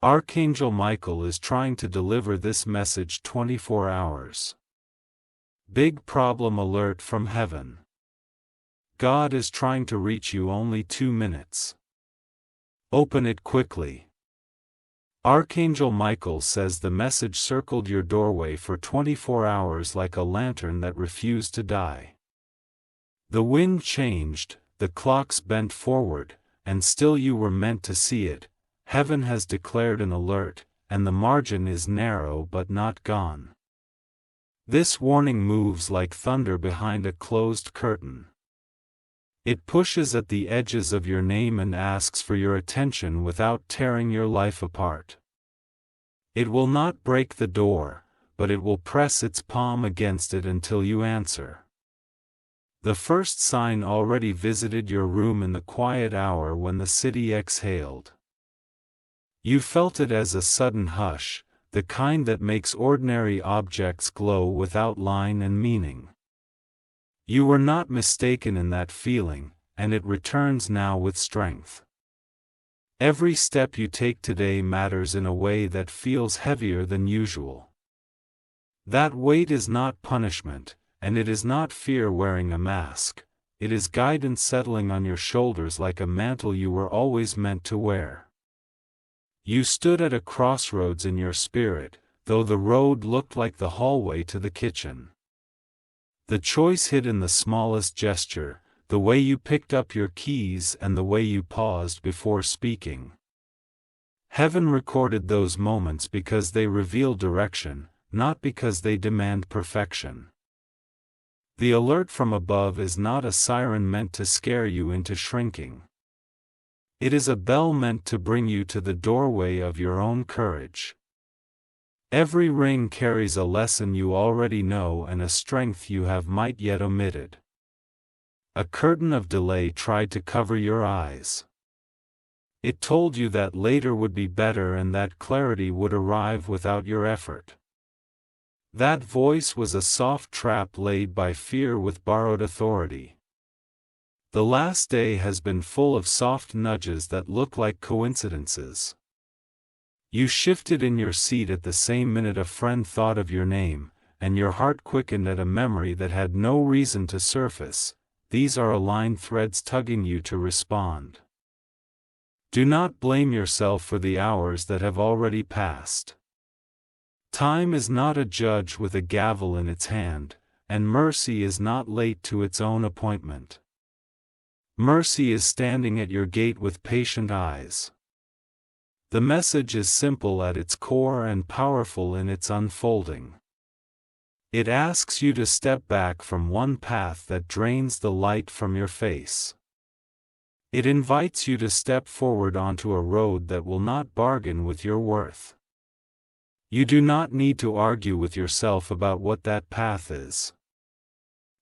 Archangel Michael is trying to deliver this message 24 hours. Big problem alert from heaven. God is trying to reach you only 2 minutes. Open it quickly. Archangel Michael says the message circled your doorway for 24 hours like a lantern that refused to die. The wind changed, the clocks bent forward, and still you were meant to see it. Heaven has declared an alert, and the margin is narrow but not gone. This warning moves like thunder behind a closed curtain. It pushes at the edges of your name and asks for your attention without tearing your life apart. It will not break the door, but it will press its palm against it until you answer. The first sign already visited your room in the quiet hour when the city exhaled. You felt it as a sudden hush, the kind that makes ordinary objects glow without line and meaning. You were not mistaken in that feeling, and it returns now with strength. Every step you take today matters in a way that feels heavier than usual. That weight is not punishment, and it is not fear wearing a mask. It is guidance settling on your shoulders like a mantle you were always meant to wear. You stood at a crossroads in your spirit, though the road looked like the hallway to the kitchen. The choice hid in the smallest gesture, the way you picked up your keys and the way you paused before speaking. Heaven recorded those moments because they reveal direction, not because they demand perfection. The alert from above is not a siren meant to scare you into shrinking. It is a bell meant to bring you to the doorway of your own courage. Every ring carries a lesson you already know and a strength you have might yet omitted. A curtain of delay tried to cover your eyes. It told you that later would be better and that clarity would arrive without your effort. That voice was a soft trap laid by fear with borrowed authority. The last day has been full of soft nudges that look like coincidences. You shifted in your seat at the same minute a friend thought of your name, and your heart quickened at a memory that had no reason to surface. These are aligned threads tugging you to respond. Do not blame yourself for the hours that have already passed. Time is not a judge with a gavel in its hand, and mercy is not late to its own appointment. Mercy is standing at your gate with patient eyes. The message is simple at its core and powerful in its unfolding. It asks you to step back from one path that drains the light from your face. It invites you to step forward onto a road that will not bargain with your worth. You do not need to argue with yourself about what that path is.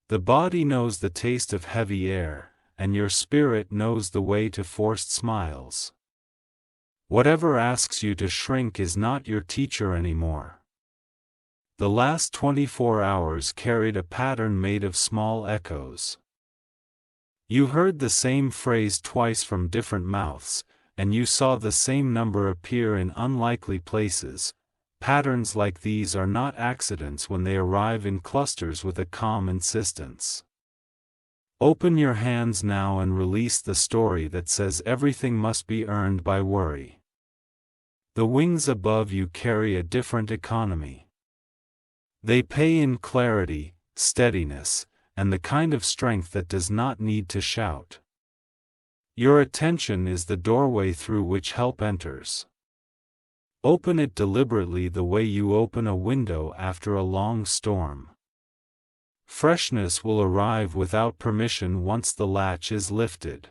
The body knows the taste of heavy air, and your spirit knows the way to forced smiles. Whatever asks you to shrink is not your teacher anymore. The last 24 hours carried a pattern made of small echoes. You heard the same phrase twice from different mouths, and you saw the same number appear in unlikely places. Patterns like these are not accidents when they arrive in clusters with a calm insistence. Open your hands now and release the story that says everything must be earned by worry. The wings above you carry a different economy. They pay in clarity, steadiness, and the kind of strength that does not need to shout. Your attention is the doorway through which help enters. Open it deliberately the way you open a window after a long storm. Freshness will arrive without permission once the latch is lifted.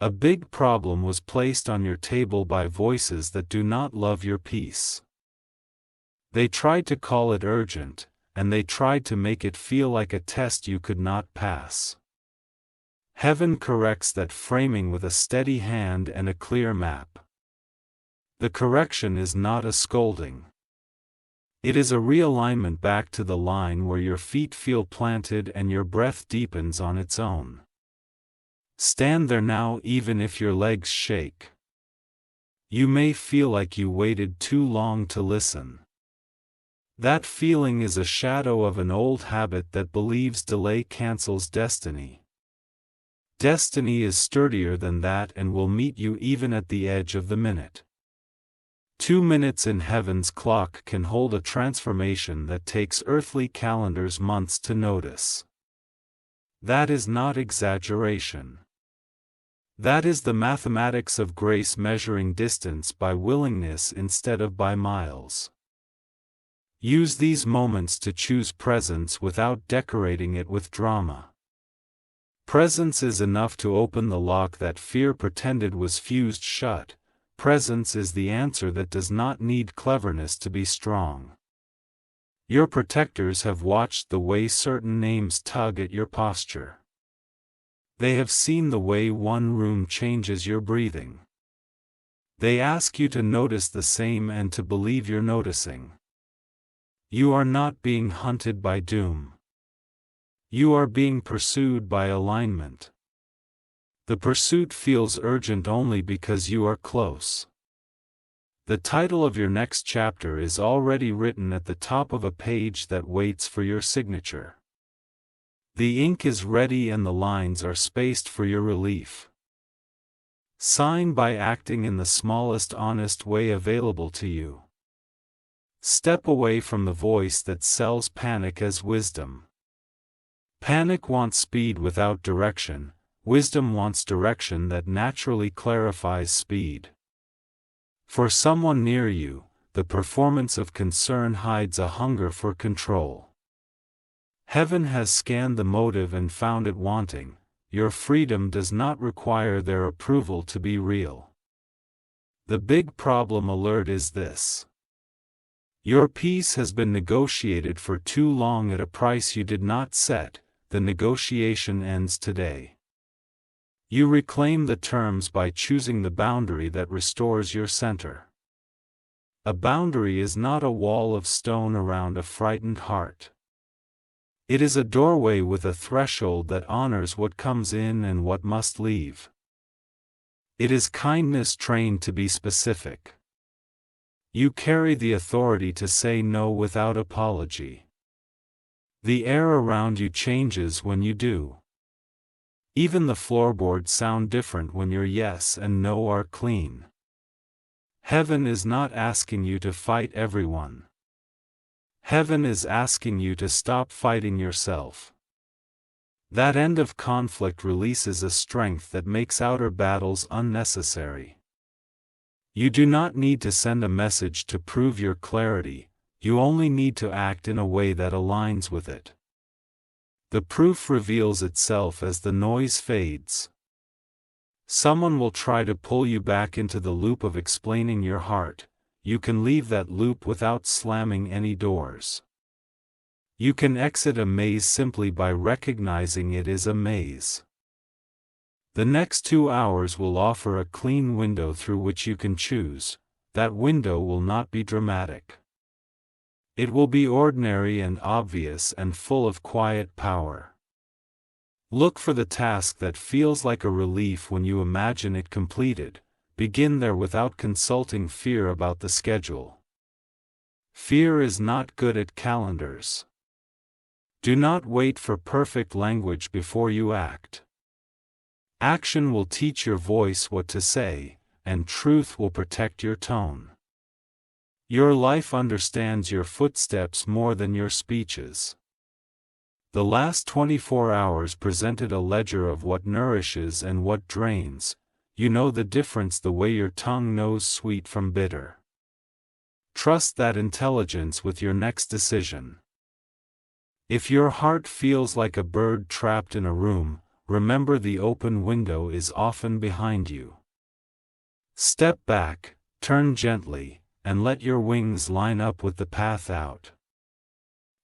A big problem was placed on your table by voices that do not love your peace. They tried to call it urgent, and they tried to make it feel like a test you could not pass. Heaven corrects that framing with a steady hand and a clear map. The correction is not a scolding. It is a realignment back to the line where your feet feel planted and your breath deepens on its own. Stand there now even if your legs shake. You may feel like you waited too long to listen. That feeling is a shadow of an old habit that believes delay cancels destiny. Destiny is sturdier than that and will meet you even at the edge of the minute. 2 minutes in heaven's clock can hold a transformation that takes earthly calendars months to notice. That is not exaggeration. That is the mathematics of grace, measuring distance by willingness instead of by miles. Use these moments to choose presence without decorating it with drama. Presence is enough to open the lock that fear pretended was fused shut. Presence is the answer that does not need cleverness to be strong. Your protectors have watched the way certain names tug at your posture. They have seen the way one room changes your breathing. They ask you to notice the same and to believe you're noticing. You are not being hunted by doom. You are being pursued by alignment. The pursuit feels urgent only because you are close. The title of your next chapter is already written at the top of a page that waits for your signature. The ink is ready and the lines are spaced for your relief. Sign by acting in the smallest honest way available to you. Step away from the voice that sells panic as wisdom. Panic wants speed without direction. Wisdom wants direction that naturally clarifies speed. For someone near you, the performance of concern hides a hunger for control. Heaven has scanned the motive and found it wanting. Your freedom does not require their approval to be real. The big problem alert is this. Your peace has been negotiated for too long at a price you did not set. The negotiation ends today. You reclaim the terms by choosing the boundary that restores your center. A boundary is not a wall of stone around a frightened heart. It is a doorway with a threshold that honors what comes in and what must leave. It is kindness trained to be specific. You carry the authority to say no without apology. The air around you changes when you do. Even the floorboards sound different when your yes and no are clean. Heaven is not asking you to fight everyone. Heaven is asking you to stop fighting yourself. That end of conflict releases a strength that makes outer battles unnecessary. You do not need to send a message to prove your clarity, you only need to act in a way that aligns with it. The proof reveals itself as the noise fades. Someone will try to pull you back into the loop of explaining your heart. You can leave that loop without slamming any doors. You can exit a maze simply by recognizing it is a maze. The next 2 hours will offer a clean window through which you can choose. That window will not be dramatic. It will be ordinary and obvious and full of quiet power. Look for the task that feels like a relief when you imagine it completed. Begin there without consulting fear about the schedule. Fear is not good at calendars. Do not wait for perfect language before you act. Action will teach your voice what to say, and truth will protect your tone. Your life understands your footsteps more than your speeches. The last 24 hours presented a ledger of what nourishes and what drains. You know the difference the way your tongue knows sweet from bitter. Trust that intelligence with your next decision. If your heart feels like a bird trapped in a room, remember the open window is often behind you. Step back, turn gently, and let your wings line up with the path out.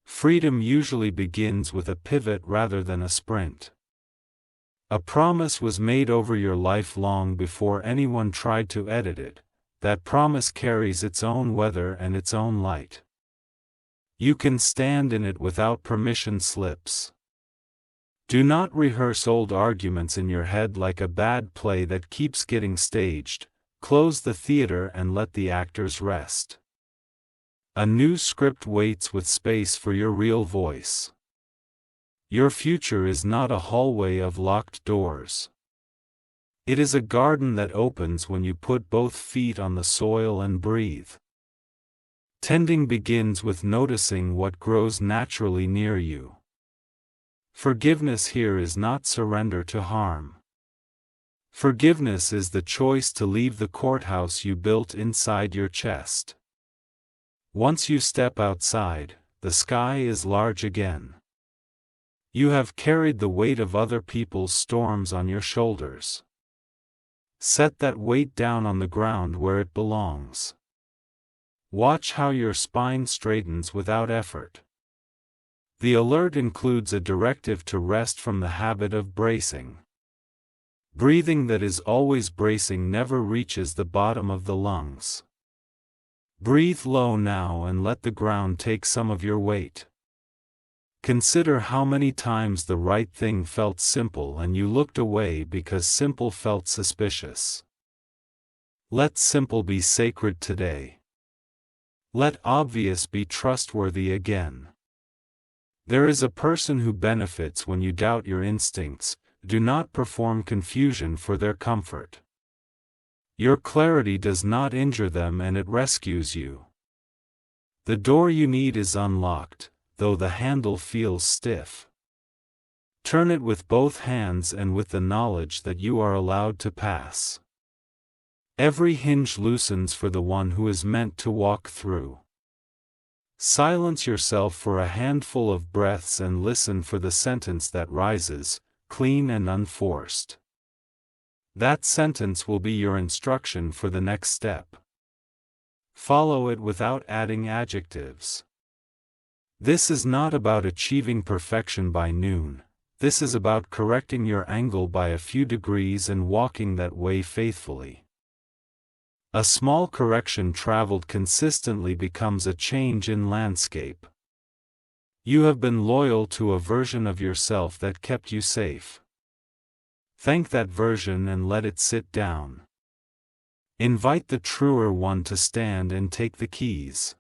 Freedom usually begins with a pivot rather than a sprint. A promise was made over your life long before anyone tried to edit it. That promise carries its own weather and its own light. You can stand in it without permission slips. Do not rehearse old arguments in your head like a bad play that keeps getting staged. Close the theater and let the actors rest. A new script waits with space for your real voice. Your future is not a hallway of locked doors. It is a garden that opens when you put both feet on the soil and breathe. Tending begins with noticing what grows naturally near you. Forgiveness here is not surrender to harm. Forgiveness is the choice to leave the courthouse you built inside your chest. Once you step outside, the sky is large again. You have carried the weight of other people's storms on your shoulders. Set that weight down on the ground where it belongs. Watch how your spine straightens without effort. The alert includes a directive to rest from the habit of bracing. Breathing that is always bracing never reaches the bottom of the lungs. Breathe low now and let the ground take some of your weight. Consider how many times the right thing felt simple and you looked away because simple felt suspicious. Let simple be sacred today. Let obvious be trustworthy again. There is a person who benefits when you doubt your instincts. Do not perform confusion for their comfort. Your clarity does not injure them and it rescues you. The door you need is unlocked, though the handle feels stiff. Turn it with both hands and with the knowledge that you are allowed to pass. Every hinge loosens for the one who is meant to walk through. Silence yourself for a handful of breaths and listen for the sentence that rises, clean and unforced. That sentence will be your instruction for the next step. Follow it without adding adjectives. This is not about achieving perfection by noon, this is about correcting your angle by a few degrees and walking that way faithfully. A small correction traveled consistently becomes a change in landscape. You have been loyal to a version of yourself that kept you safe. Thank that version and let it sit down. Invite the truer one to stand and take the keys.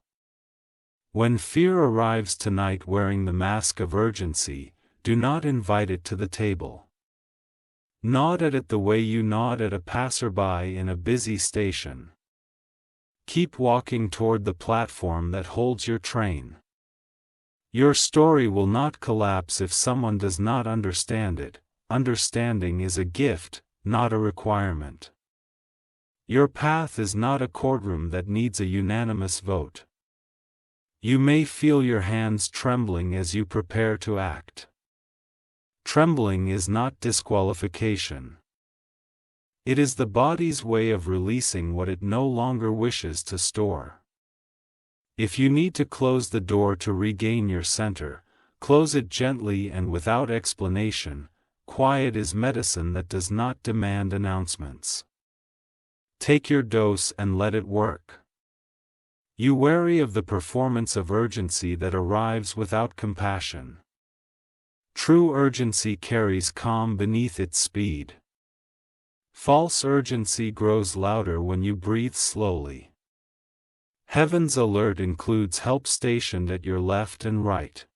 When fear arrives tonight wearing the mask of urgency, do not invite it to the table. Nod at it the way you nod at a passerby in a busy station. Keep walking toward the platform that holds your train. Your story will not collapse if someone does not understand it. Understanding is a gift, not a requirement. Your path is not a courtroom that needs a unanimous vote. You may feel your hands trembling as you prepare to act. Trembling is not disqualification. It is the body's way of releasing what it no longer wishes to store. If you need to close the door to regain your center, close it gently and without explanation. Quiet is medicine that does not demand announcements. Take your dose and let it work. You wary of the performance of urgency that arrives without compassion. True urgency carries calm beneath its speed. False urgency grows louder when you breathe slowly. Heaven's alert includes help stationed at your left and right.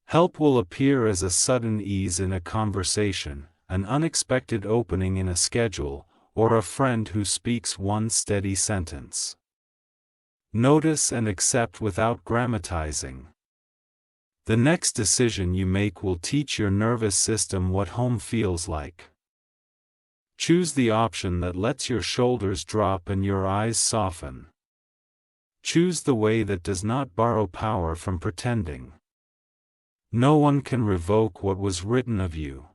Help will appear as a sudden ease in a conversation, an unexpected opening in a schedule, or a friend who speaks one steady sentence. Notice and accept without grammatizing. The next decision you make will teach your nervous system what home feels like. Choose the option that lets your shoulders drop and your eyes soften. Choose the way that does not borrow power from pretending. No one can revoke what was written of you.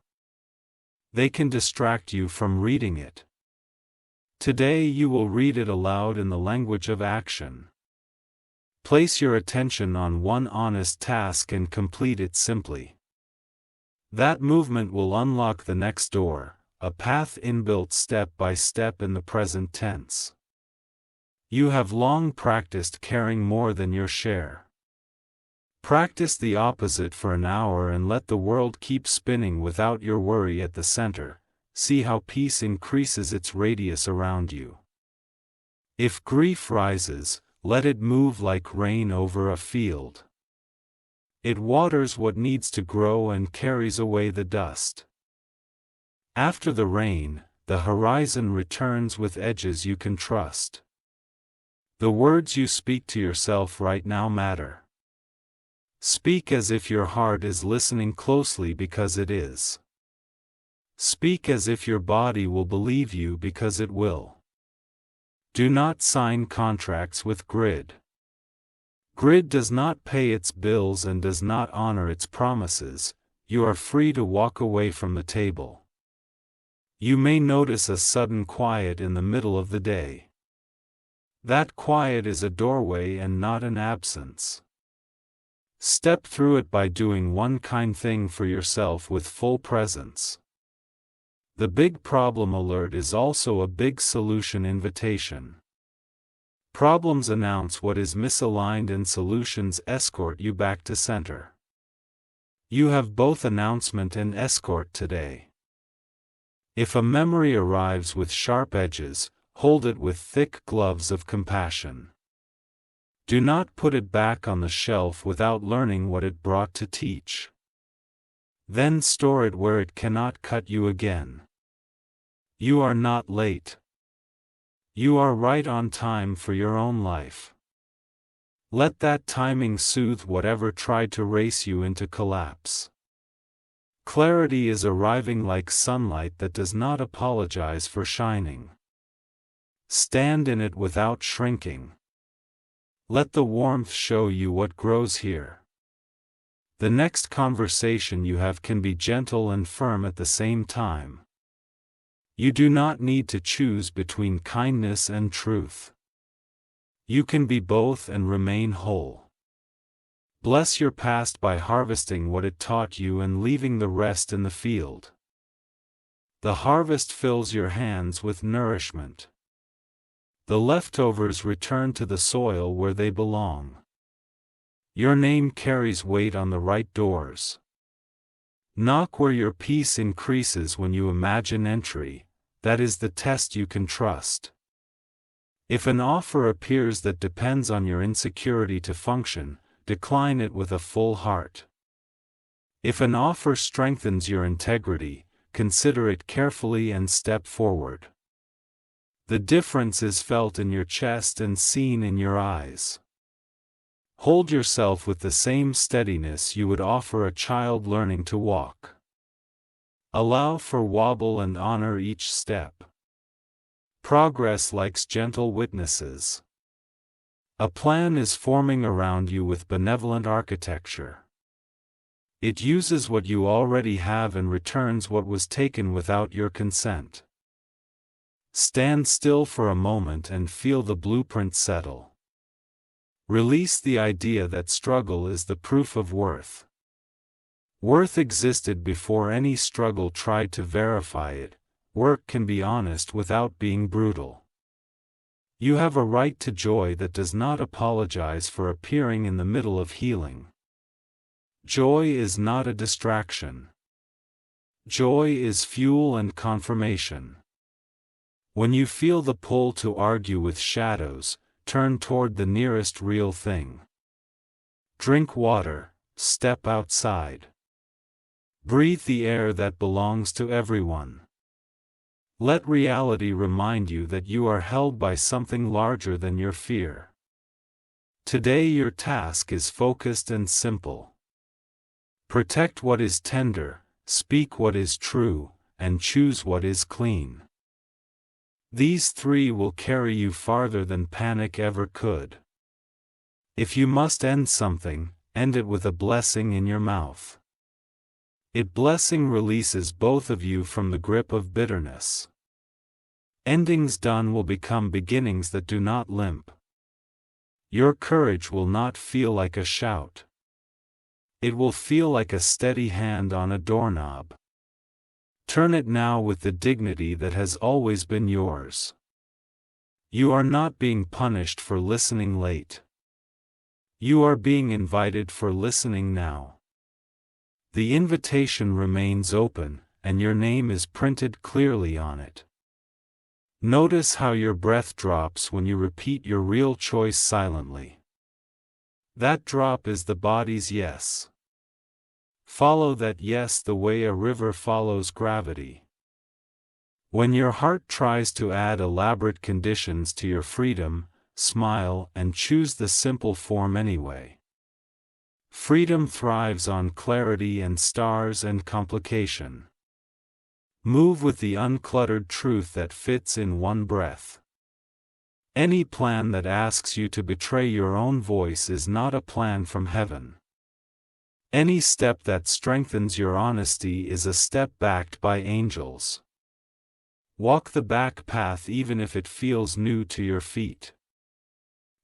They can distract you from reading it. Today you will read it aloud in the language of action. Place your attention on one honest task and complete it simply. That movement will unlock the next door, a path inbuilt step by step in the present tense. You have long practiced caring more than your share. Practice the opposite for an hour and let the world keep spinning without your worry at the center. See how peace increases its radius around you. If grief rises, let it move like rain over a field. It waters what needs to grow and carries away the dust. After the rain, the horizon returns with edges you can trust. The words you speak to yourself right now matter. Speak as if your heart is listening closely because it is. Speak as if your body will believe you because it will. Do not sign contracts with grid. Grid does not pay its bills and does not honor its promises. You are free to walk away from the table. You may notice a sudden quiet in the middle of the day. That quiet is a doorway and not an absence. Step through it by doing one kind thing for yourself with full presence. The big problem alert is also a big solution invitation. Problems announce what is misaligned and solutions escort you back to center. You have both announcement and escort today. If a memory arrives with sharp edges, hold it with thick gloves of compassion. Do not put it back on the shelf without learning what it brought to teach. Then store it where it cannot cut you again. You are not late. You are right on time for your own life. Let that timing soothe whatever tried to race you into collapse. Clarity is arriving like sunlight that does not apologize for shining. Stand in it without shrinking. Let the warmth show you what grows here. The next conversation you have can be gentle and firm at the same time. You do not need to choose between kindness and truth. You can be both and remain whole. Bless your past by harvesting what it taught you and leaving the rest in the field. The harvest fills your hands with nourishment. The leftovers return to the soil where they belong. Your name carries weight on the right doors. Knock where your peace increases when you imagine entry. That is the test you can trust. If an offer appears that depends on your insecurity to function, decline it with a full heart. If an offer strengthens your integrity, consider it carefully and step forward. The difference is felt in your chest and seen in your eyes. Hold yourself with the same steadiness you would offer a child learning to walk. Allow for wobble and honor each step. Progress likes gentle witnesses. A plan is forming around you with benevolent architecture. It uses what you already have and returns what was taken without your consent. Stand still for a moment and feel the blueprint settle. Release the idea that struggle is the proof of worth. Worth existed before any struggle tried to verify it. Work can be honest without being brutal. You have a right to joy that does not apologize for appearing in the middle of healing. Joy is not a distraction. Joy is fuel and confirmation. When you feel the pull to argue with shadows, turn toward the nearest real thing. Drink water, step outside. Breathe the air that belongs to everyone. Let reality remind you that you are held by something larger than your fear. Today your task is focused and simple. Protect what is tender, speak what is true, and choose what is clean. These three will carry you farther than panic ever could. If you must end something, end it with a blessing in your mouth. It blessing releases both of you from the grip of bitterness. Endings done will become beginnings that do not limp. Your courage will not feel like a shout. It will feel like a steady hand on a doorknob. Turn it now with the dignity that has always been yours. You are not being punished for listening late. You are being invited for listening now. The invitation remains open, and your name is printed clearly on it. Notice how your breath drops when you repeat your real choice silently. That drop is the body's yes. Follow that yes the way a river follows gravity. When your heart tries to add elaborate conditions to your freedom, smile and choose the simple form anyway. Freedom thrives on clarity and stars and complication. Move with the uncluttered truth that fits in one breath. Any plan that asks you to betray your own voice is not a plan from heaven. Any step that strengthens your honesty is a step backed by angels. Walk the back path even if it feels new to your feet.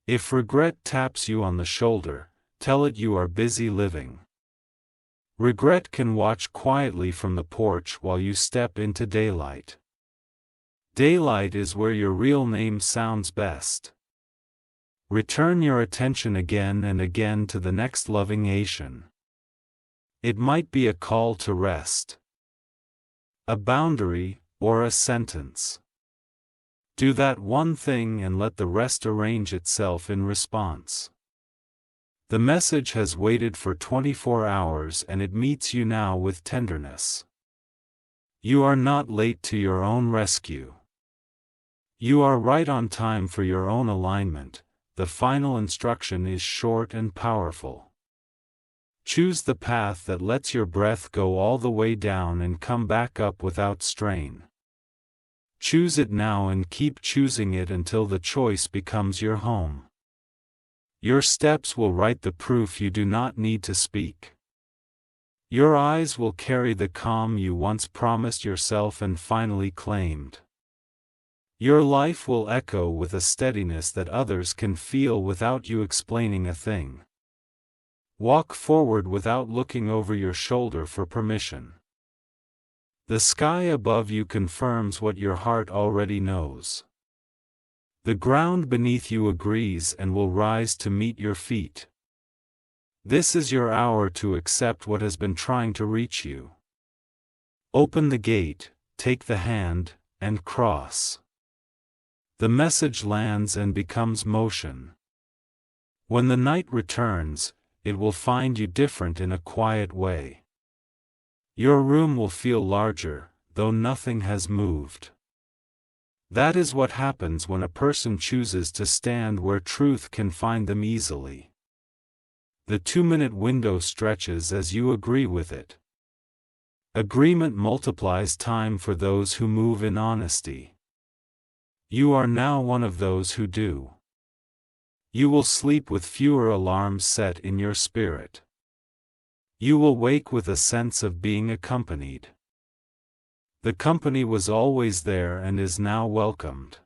If regret taps you on the shoulder, tell it you are busy living. Regret can watch quietly from the porch while you step into daylight. Daylight is where your real name sounds best. Return your attention again and again to the next lovingation. It might be a call to rest, a boundary, or a sentence. Do that one thing and let the rest arrange itself in response. The message has waited for 24 hours and it meets you now with tenderness. You are not late to your own rescue. You are right on time for your own alignment. The final instruction is short and powerful. Choose the path that lets your breath go all the way down and come back up without strain. Choose it now and keep choosing it until the choice becomes your home. Your steps will write the proof you do not need to speak. Your eyes will carry the calm you once promised yourself and finally claimed. Your life will echo with a steadiness that others can feel without you explaining a thing. Walk forward without looking over your shoulder for permission. The sky above you confirms what your heart already knows. The ground beneath you agrees and will rise to meet your feet. This is your hour to accept what has been trying to reach you. Open the gate, take the hand, and cross. The message lands and becomes motion. When the night returns, it will find you different in a quiet way. Your room will feel larger, though nothing has moved. That is what happens when a person chooses to stand where truth can find them easily. The 2-minute window stretches as you agree with it. Agreement multiplies time for those who move in honesty. You are now one of those who do. You will sleep with fewer alarms set in your spirit. You will wake with a sense of being accompanied. The company was always there and is now welcomed.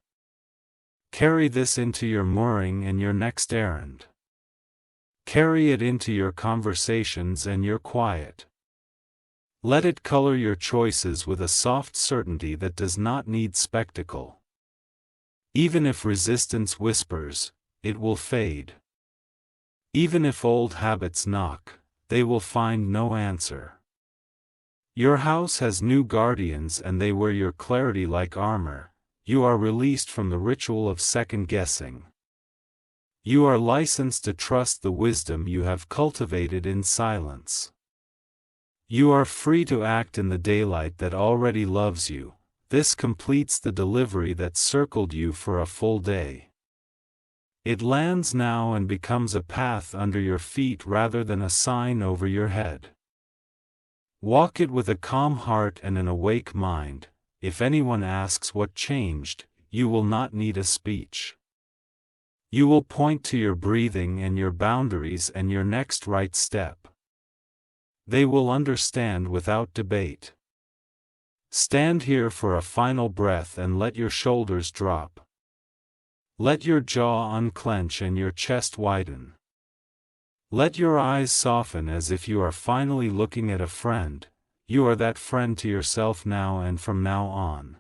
Carry this into your mooring and your next errand. Carry it into your conversations and your quiet. Let it color your choices with a soft certainty that does not need spectacle. Even if resistance whispers, it will fade. Even if old habits knock, they will find no answer. Your house has new guardians and they wear your clarity like armor. You are released from the ritual of second-guessing. You are licensed to trust the wisdom you have cultivated in silence. You are free to act in the daylight that already loves you. This completes the delivery that circled you for a full day. It lands now and becomes a path under your feet rather than a sign over your head. Walk it with a calm heart and an awake mind. If anyone asks what changed, you will not need a speech. You will point to your breathing and your boundaries and your next right step. They will understand without debate. Stand here for a final breath and let your shoulders drop. Let your jaw unclench and your chest widen. Let your eyes soften as if you are finally looking at a friend. You are that friend to yourself now and from now on.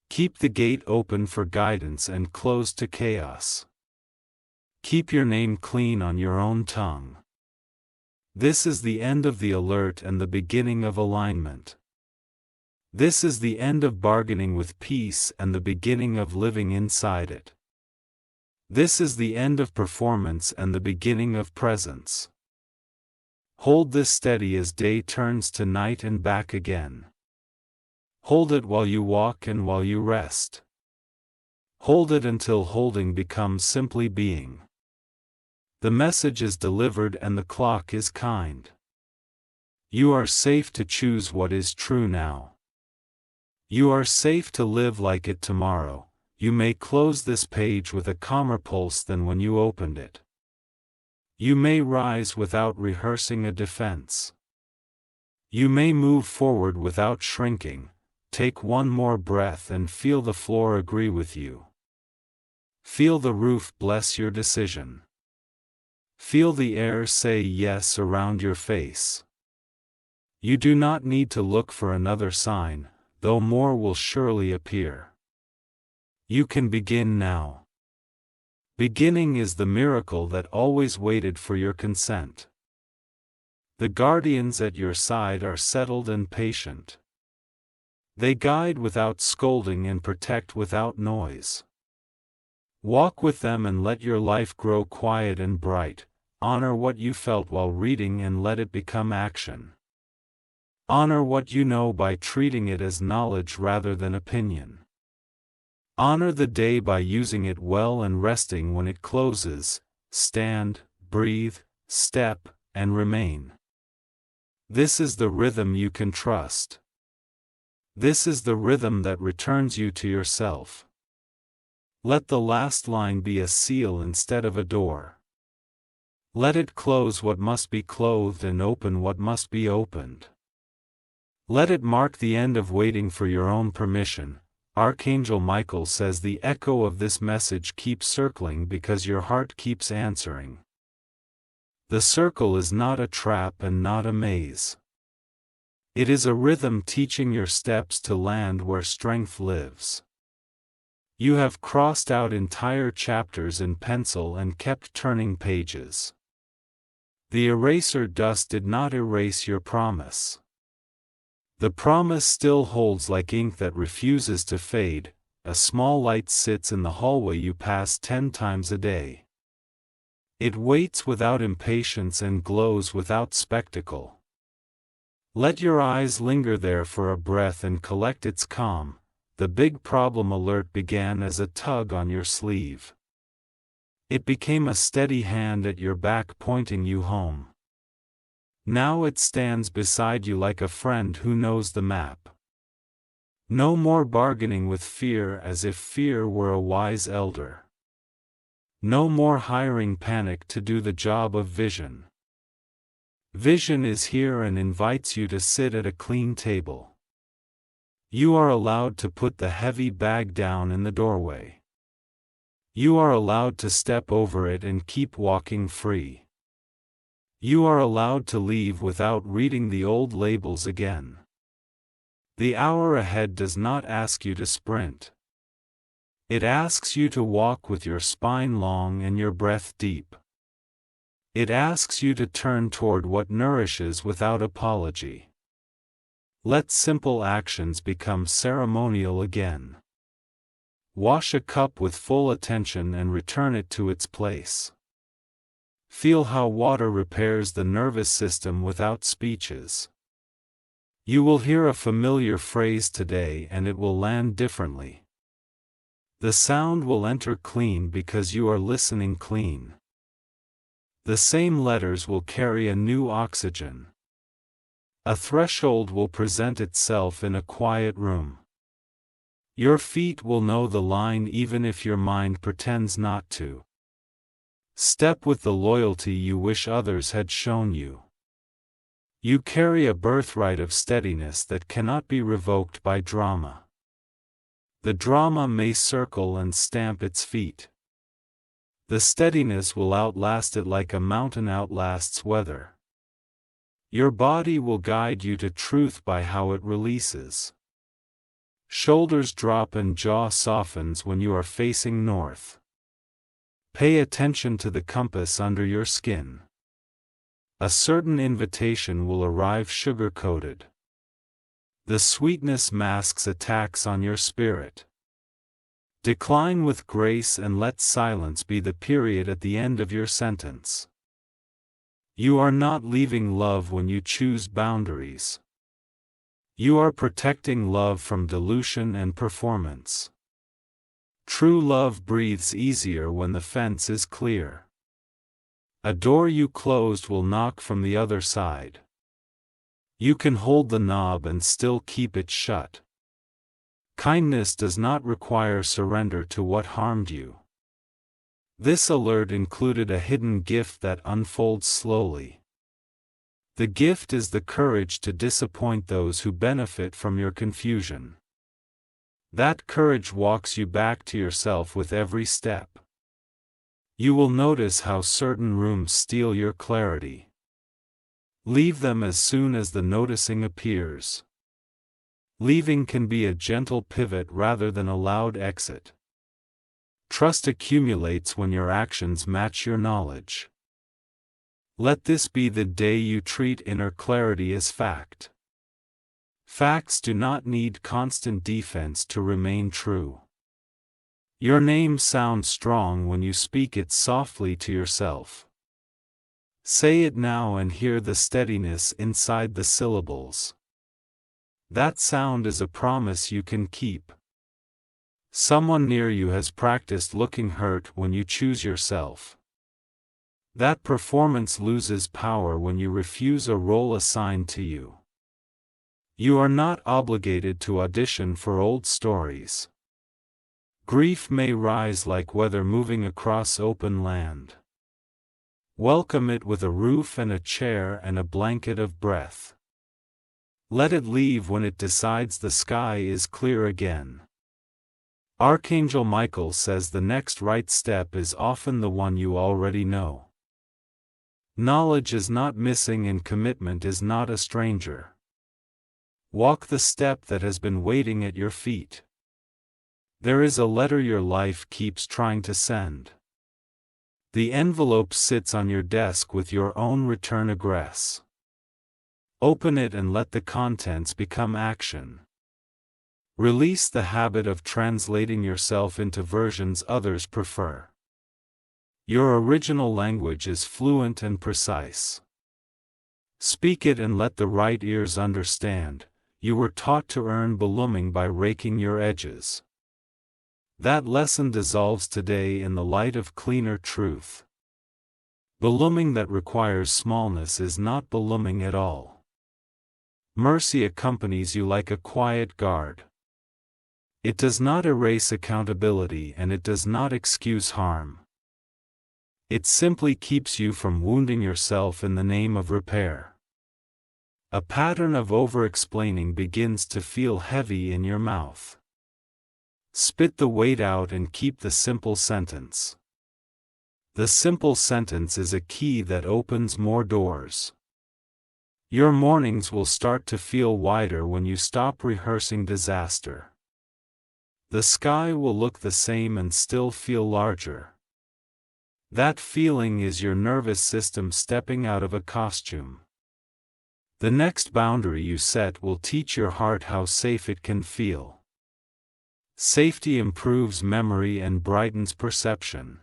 Keep the gate open for guidance and closed to chaos. Keep your name clean on your own tongue. This is the end of the alert and the beginning of alignment. This is the end of bargaining with peace and the beginning of living inside it. This is the end of performance and the beginning of presence. Hold this steady as day turns to night and back again. Hold it while you walk and while you rest. Hold it until holding becomes simply being. The message is delivered and the clock is kind. You are safe to choose what is true now. You are safe to live like it tomorrow. You may close this page with a calmer pulse than when you opened it. You may rise without rehearsing a defense. You may move forward without shrinking. Take one more breath and feel the floor agree with you. Feel the roof bless your decision. Feel the air say yes around your face. You do not need to look for another sign, though more will surely appear. You can begin now. Beginning is the miracle that always waited for your consent. The guardians at your side are settled and patient. They guide without scolding and protect without noise. Walk with them and let your life grow quiet and bright. Honor what you felt while reading and let it become action. Honor what you know by treating it as knowledge rather than opinion. Honor the day by using it well and resting when it closes. Stand, breathe, step, and remain. This is the rhythm you can trust. This is the rhythm that returns you to yourself. Let the last line be a seal instead of a door. Let it close what must be clothed and open what must be opened. Let it mark the end of waiting for your own permission. Archangel Michael says the echo of this message keeps circling because your heart keeps answering. The circle is not a trap and not a maze. It is a rhythm teaching your steps to land where strength lives. You have crossed out entire chapters in pencil and kept turning pages. The eraser dust did not erase your promise. The promise still holds like ink that refuses to fade. A small light sits in the hallway you pass 10 times a day. It waits without impatience and glows without spectacle. Let your eyes linger there for a breath and collect its calm. The big problem alert began as a tug on your sleeve. It became a steady hand at your back pointing you home. Now it stands beside you like a friend who knows the map. No more bargaining with fear as if fear were a wise elder. No more hiring panic to do the job of vision. Vision is here and invites you to sit at a clean table. You are allowed to put the heavy bag down in the doorway. You are allowed to step over it and keep walking free. You are allowed to leave without reading the old labels again. The hour ahead does not ask you to sprint. It asks you to walk with your spine long and your breath deep. It asks you to turn toward what nourishes without apology. Let simple actions become ceremonial again. Wash a cup with full attention and return it to its place. Feel how water repairs the nervous system without speeches. You will hear a familiar phrase today and it will land differently. The sound will enter clean because you are listening clean. The same letters will carry a new oxygen. A threshold will present itself in a quiet room. Your feet will know the line even if your mind pretends not to. Step with the loyalty you wish others had shown you. You carry a birthright of steadiness that cannot be revoked by drama. The drama may circle and stamp its feet. The steadiness will outlast it like a mountain outlasts weather. Your body will guide you to truth by how it releases. Shoulders drop and jaw softens when you are facing north. Pay attention to the compass under your skin. A certain invitation will arrive sugar-coated. The sweetness masks attacks on your spirit. Decline with grace and let silence be the period at the end of your sentence. You are not leaving love when you choose boundaries. You are protecting love from dilution and performance. True love breathes easier when the fence is clear. A door you closed will knock from the other side. You can hold the knob and still keep it shut. Kindness does not require surrender to what harmed you. This alert included a hidden gift that unfolds slowly. The gift is the courage to disappoint those who benefit from your confusion. That courage walks you back to yourself with every step. You will notice how certain rooms steal your clarity. Leave them as soon as the noticing appears. Leaving can be a gentle pivot rather than a loud exit. Trust accumulates when your actions match your knowledge. Let this be the day you treat inner clarity as fact. Facts do not need constant defense to remain true. Your name sounds strong when you speak it softly to yourself. Say it now and hear the steadiness inside the syllables. That sound is a promise you can keep. Someone near you has practiced looking hurt when you choose yourself. That performance loses power when you refuse a role assigned to you. You are not obligated to audition for old stories. Grief may rise like weather moving across open land. Welcome it with a roof and a chair and a blanket of breath. Let it leave when it decides the sky is clear again. Archangel Michael says the next right step is often the one you already know. Knowledge is not missing and commitment is not a stranger. Walk the step that has been waiting at your feet. There is a letter your life keeps trying to send. The envelope sits on your desk with your own return address. Open it and let the contents become action. Release the habit of translating yourself into versions others prefer. Your original language is fluent and precise. Speak it and let the right ears understand. You were taught to earn belonging by raking your edges. That lesson dissolves today in the light of cleaner truth. Belonging that requires smallness is not belonging at all. Mercy accompanies you like a quiet guard. It does not erase accountability and it does not excuse harm. It simply keeps you from wounding yourself in the name of repair. A pattern of over-explaining begins to feel heavy in your mouth. Spit the weight out and keep the simple sentence. The simple sentence is a key that opens more doors. Your mornings will start to feel wider when you stop rehearsing disaster. The sky will look the same and still feel larger. That feeling is your nervous system stepping out of a costume. The next boundary you set will teach your heart how safe it can feel. Safety improves memory and brightens perception.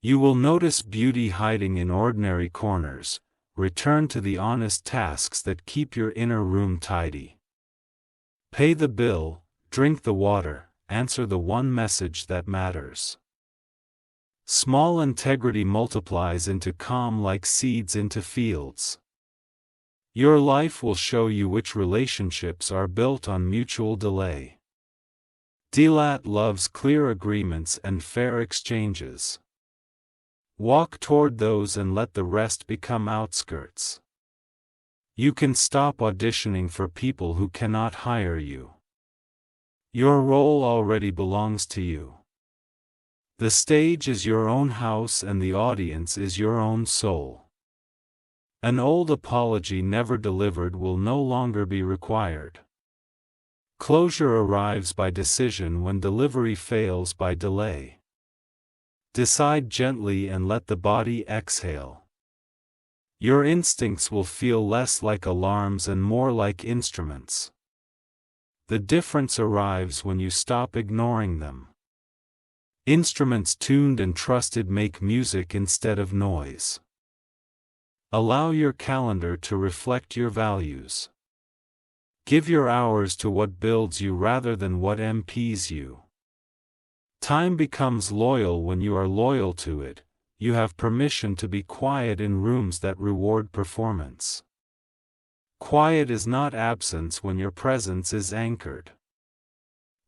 You will notice beauty hiding in ordinary corners. Return to the honest tasks that keep your inner room tidy. Pay the bill, drink the water, answer the one message that matters. Small integrity multiplies into calm like seeds into fields. Your life will show you which relationships are built on mutual delay. Delat loves clear agreements and fair exchanges. Walk toward those and let the rest become outskirts. You can stop auditioning for people who cannot hire you. Your role already belongs to you. The stage is your own house and the audience is your own soul. An old apology never delivered will no longer be required. Closure arrives by decision when delivery fails by delay. Decide gently and let the body exhale. Your instincts will feel less like alarms and more like instruments. The difference arrives when you stop ignoring them. Instruments tuned and trusted make music instead of noise. Allow your calendar to reflect your values. Give your hours to what builds you rather than what MPs you. Time becomes loyal when you are loyal to it. You have permission to be quiet in rooms that reward performance. Quiet is not absence when your presence is anchored.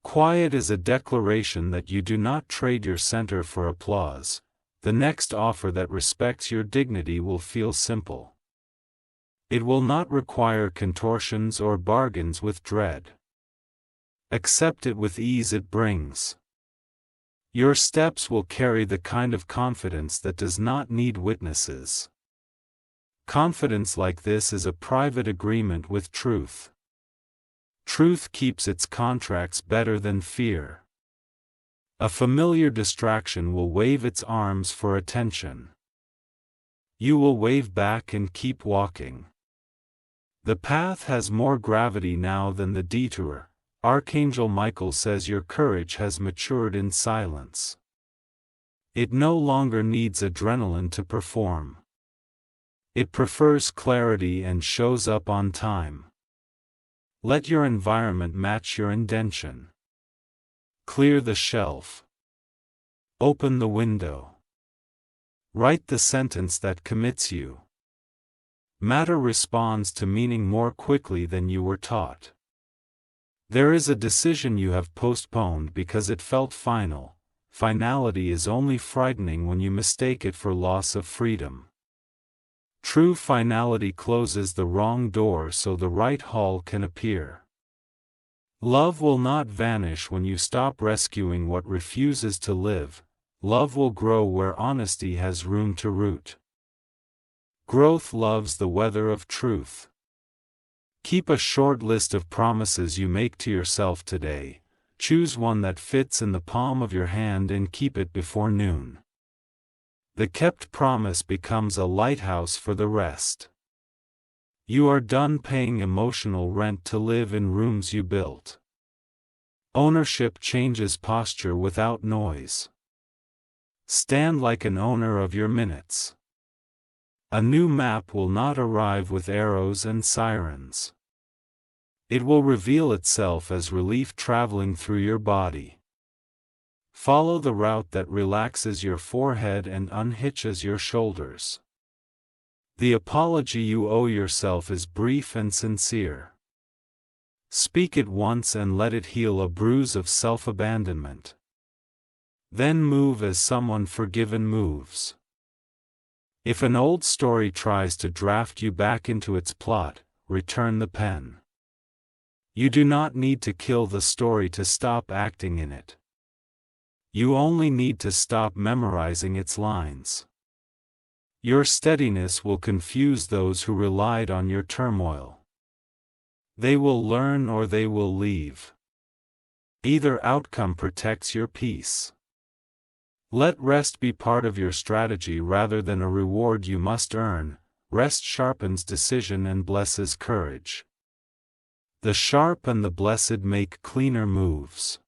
Quiet is a declaration that you do not trade your center for applause. The next offer that respects your dignity will feel simple. It will not require contortions or bargains with dread. Accept it with ease it brings. Your steps will carry the kind of confidence that does not need witnesses. Confidence like this is a private agreement with truth. Truth keeps its contracts better than fear. A familiar distraction will wave its arms for attention. You will wave back and keep walking. The path has more gravity now than the detour. Archangel Michael says your courage has matured in silence. It no longer needs adrenaline to perform. It prefers clarity and shows up on time. Let your environment match your intention. Clear the shelf. Open the window. Write the sentence that commits you. Matter responds to meaning more quickly than you were taught. There is a decision you have postponed because it felt final. Finality is only frightening when you mistake it for loss of freedom. True finality closes the wrong door so the right hall can appear. Love will not vanish when you stop rescuing what refuses to live. Love will grow where honesty has room to root. Growth loves the weather of truth. Keep a short list of promises you make to yourself today. Choose one that fits in the palm of your hand and keep it before noon. The kept promise becomes a lighthouse for the rest. You are done paying emotional rent to live in rooms you built. Ownership changes posture without noise. Stand like an owner of your minutes. A new map will not arrive with arrows and sirens. It will reveal itself as relief traveling through your body. Follow the route that relaxes your forehead and unhitches your shoulders. The apology you owe yourself is brief and sincere. Speak it once and let it heal a bruise of self-abandonment. Then move as someone forgiven moves. If an old story tries to draft you back into its plot, return the pen. You do not need to kill the story to stop acting in it. You only need to stop memorizing its lines. Your steadiness will confuse those who relied on your turmoil. They will learn or they will leave. Either outcome protects your peace. Let rest be part of your strategy rather than a reward you must earn. Rest sharpens decision and blesses courage. The sharp and the blessed make cleaner moves.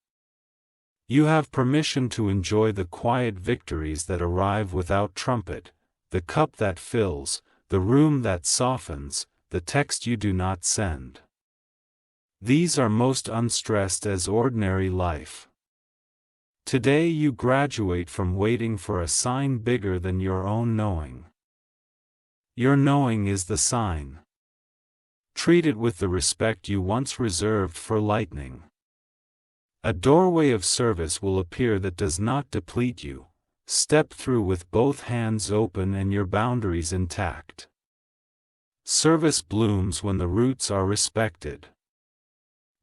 You have permission to enjoy the quiet victories that arrive without trumpet, the cup that fills, the room that softens, the text you do not send. These are most unstressed as ordinary life. Today you graduate from waiting for a sign bigger than your own knowing. Your knowing is the sign. Treat it with the respect you once reserved for lightning. A doorway of service will appear that does not deplete you. Step through with both hands open and your boundaries intact. Service blooms when the roots are respected.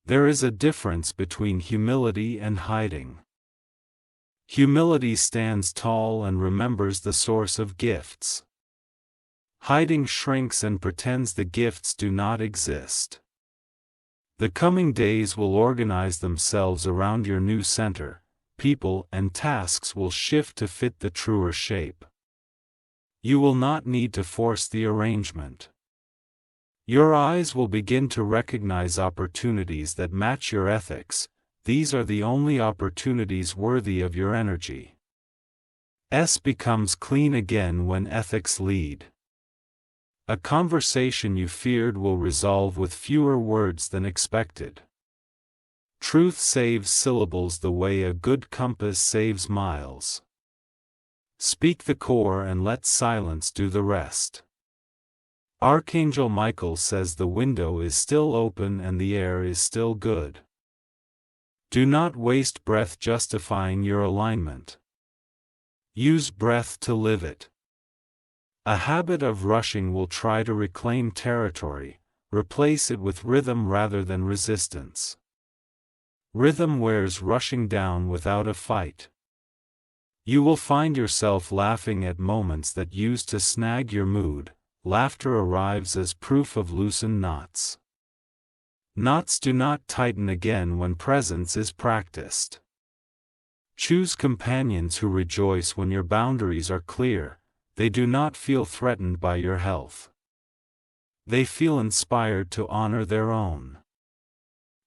There is a difference between humility and hiding. Humility stands tall and remembers the source of gifts. Hiding shrinks and pretends the gifts do not exist. The coming days will organize themselves around your new center. People and tasks will shift to fit the truer shape. You will not need to force the arrangement. Your eyes will begin to recognize opportunities that match your ethics. These are the only opportunities worthy of your energy. S becomes clean again when ethics lead. A conversation you feared will resolve with fewer words than expected. Truth saves syllables the way a good compass saves miles. Speak the core and let silence do the rest. Archangel Michael says the window is still open and the air is still good. Do not waste breath justifying your alignment. Use breath to live it. A habit of rushing will try to reclaim territory. Replace it with rhythm rather than resistance. Rhythm wears rushing down without a fight. You will find yourself laughing at moments that used to snag your mood. Laughter arrives as proof of loosened knots. Knots do not tighten again when presence is practiced. Choose companions who rejoice when your boundaries are clear. They do not feel threatened by your health. They feel inspired to honor their own.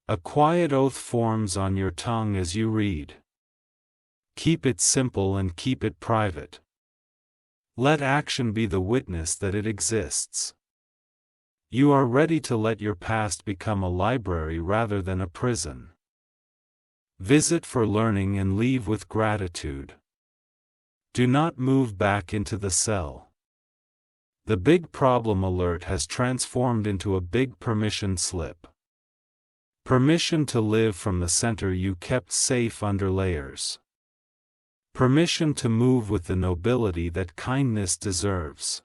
A quiet oath forms on your tongue as you read. Keep it simple and keep it private. Let action be the witness that it exists. You are ready to let your past become a library rather than a prison. Visit for learning and leave with gratitude. Do not move back into the cell. The big problem alert has transformed into a big permission slip. Permission to live from the center you kept safe under layers. Permission to move with the nobility that kindness deserves.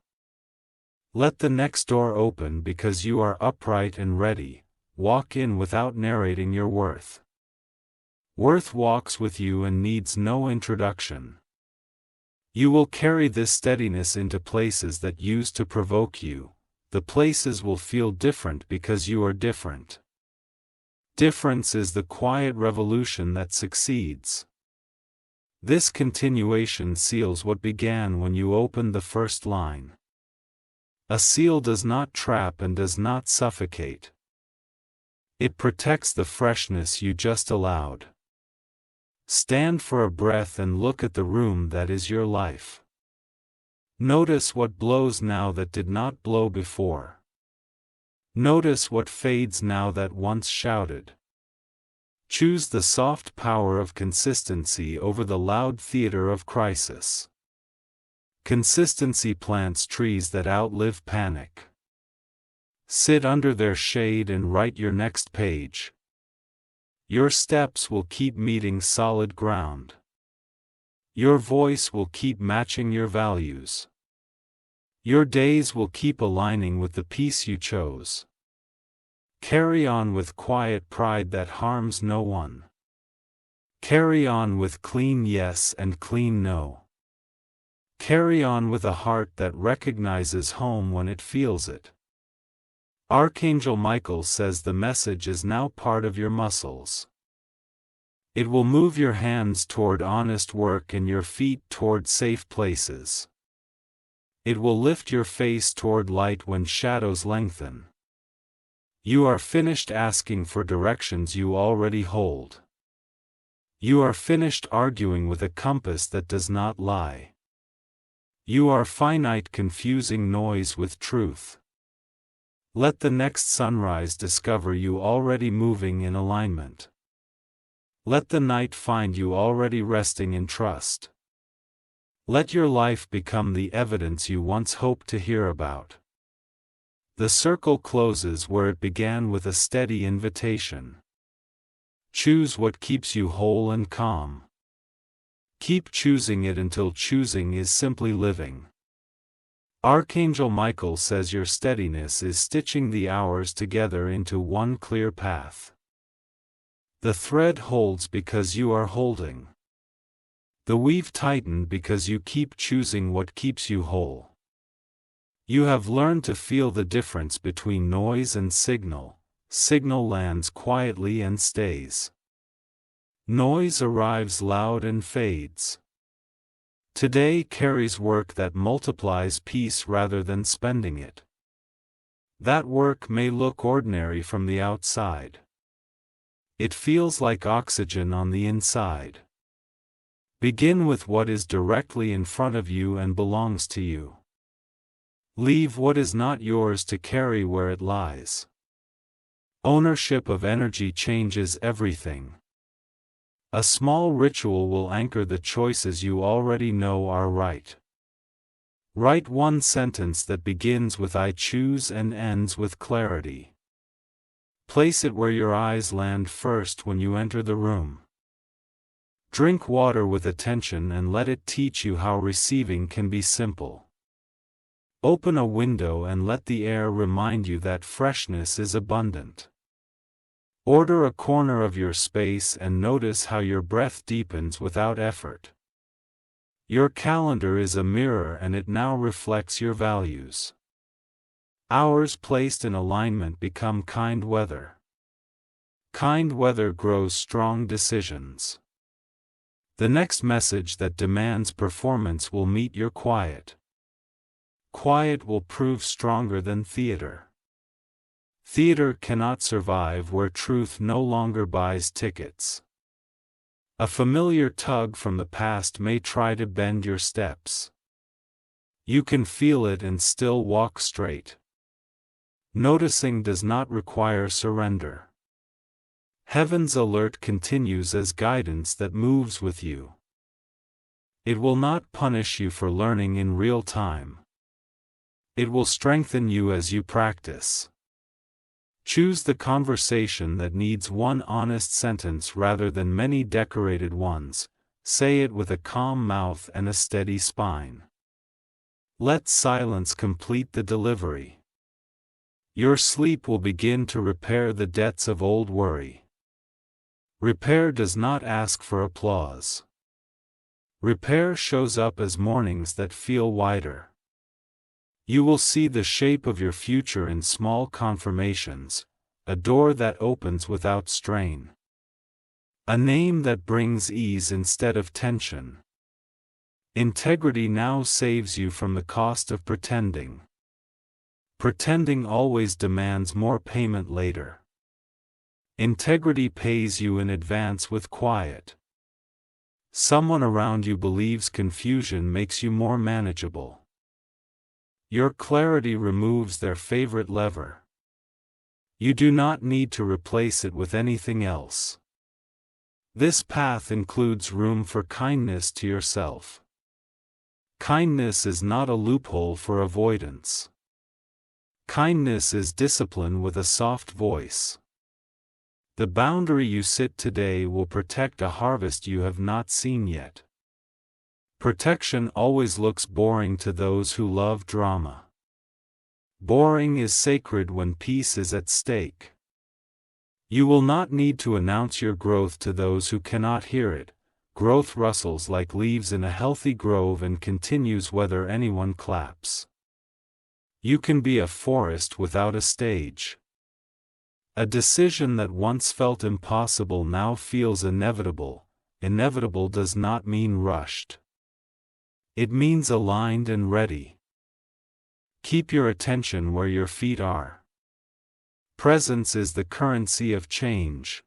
Let the next door open because you are upright and ready. Walk in without narrating your worth. Worth walks with you and needs no introduction. You will carry this steadiness into places that used to provoke you. The places will feel different because you are different. Difference is the quiet revolution that succeeds. This continuation seals what began when you opened the first line. A seal does not trap and does not suffocate. It protects the freshness you just allowed. Stand for a breath and look at the room that is your life. Notice what blows now that did not blow before. Notice what fades now that once shouted. Choose the soft power of consistency over the loud theater of crisis. Consistency plants trees that outlive panic. Sit under their shade and write your next page. Your steps will keep meeting solid ground. Your voice will keep matching your values. Your days will keep aligning with the peace you chose. Carry on with quiet pride that harms no one. Carry on with clean yes and clean no. Carry on with a heart that recognizes home when it feels it. Archangel Michael says the message is now part of your muscles. It will move your hands toward honest work and your feet toward safe places. It will lift your face toward light when shadows lengthen. You are finished asking for directions you already hold. You are finished arguing with a compass that does not lie. You are finite confusing noise with truth. Let the next sunrise discover you already moving in alignment. Let the night find you already resting in trust. Let your life become the evidence you once hoped to hear about. The circle closes where it began with a steady invitation. Choose what keeps you whole and calm. Keep choosing it until choosing is simply living. Archangel Michael says your steadiness is stitching the hours together into one clear path. The thread holds because you are holding. The weave tightened because you keep choosing what keeps you whole. You have learned to feel the difference between noise and signal. Signal lands quietly and stays. Noise arrives loud and fades. Today carries work that multiplies peace rather than spending it. That work may look ordinary from the outside. It feels like oxygen on the inside. Begin with what is directly in front of you and belongs to you. Leave what is not yours to carry where it lies. Ownership of energy changes everything. A small ritual will anchor the choices you already know are right. Write one sentence that begins with "I choose" and ends with clarity. Place it where your eyes land first when you enter the room. Drink water with attention and let it teach you how receiving can be simple. Open a window and let the air remind you that freshness is abundant. Order a corner of your space and notice how your breath deepens without effort. Your calendar is a mirror and it now reflects your values. Hours placed in alignment become kind weather. Kind weather grows strong decisions. The next message that demands performance will meet your quiet. Quiet will prove stronger than theater. Theater cannot survive where truth no longer buys tickets. A familiar tug from the past may try to bend your steps. You can feel it and still walk straight. Noticing does not require surrender. Heaven's alert continues as guidance that moves with you. It will not punish you for learning in real time. It will strengthen you as you practice. Choose the conversation that needs one honest sentence rather than many decorated ones. Say it with a calm mouth and a steady spine. Let silence complete the delivery. Your sleep will begin to repair the debts of old worry. Repair does not ask for applause. Repair shows up as mornings that feel wider. You will see the shape of your future in small confirmations, a door that opens without strain. A name that brings ease instead of tension. Integrity now saves you from the cost of pretending. Pretending always demands more payment later. Integrity pays you in advance with quiet. Someone around you believes confusion makes you more manageable. Your clarity removes their favorite lever. You do not need to replace it with anything else. This path includes room for kindness to yourself. Kindness is not a loophole for avoidance. Kindness is discipline with a soft voice. The boundary you set today will protect a harvest you have not seen yet. Protection always looks boring to those who love drama. Boring is sacred when peace is at stake. You will not need to announce your growth to those who cannot hear it. Growth rustles like leaves in a healthy grove and continues whether anyone claps. You can be a forest without a stage. A decision that once felt impossible now feels inevitable. Inevitable does not mean rushed. It means aligned and ready. Keep your attention where your feet are. Presence is the currency of change.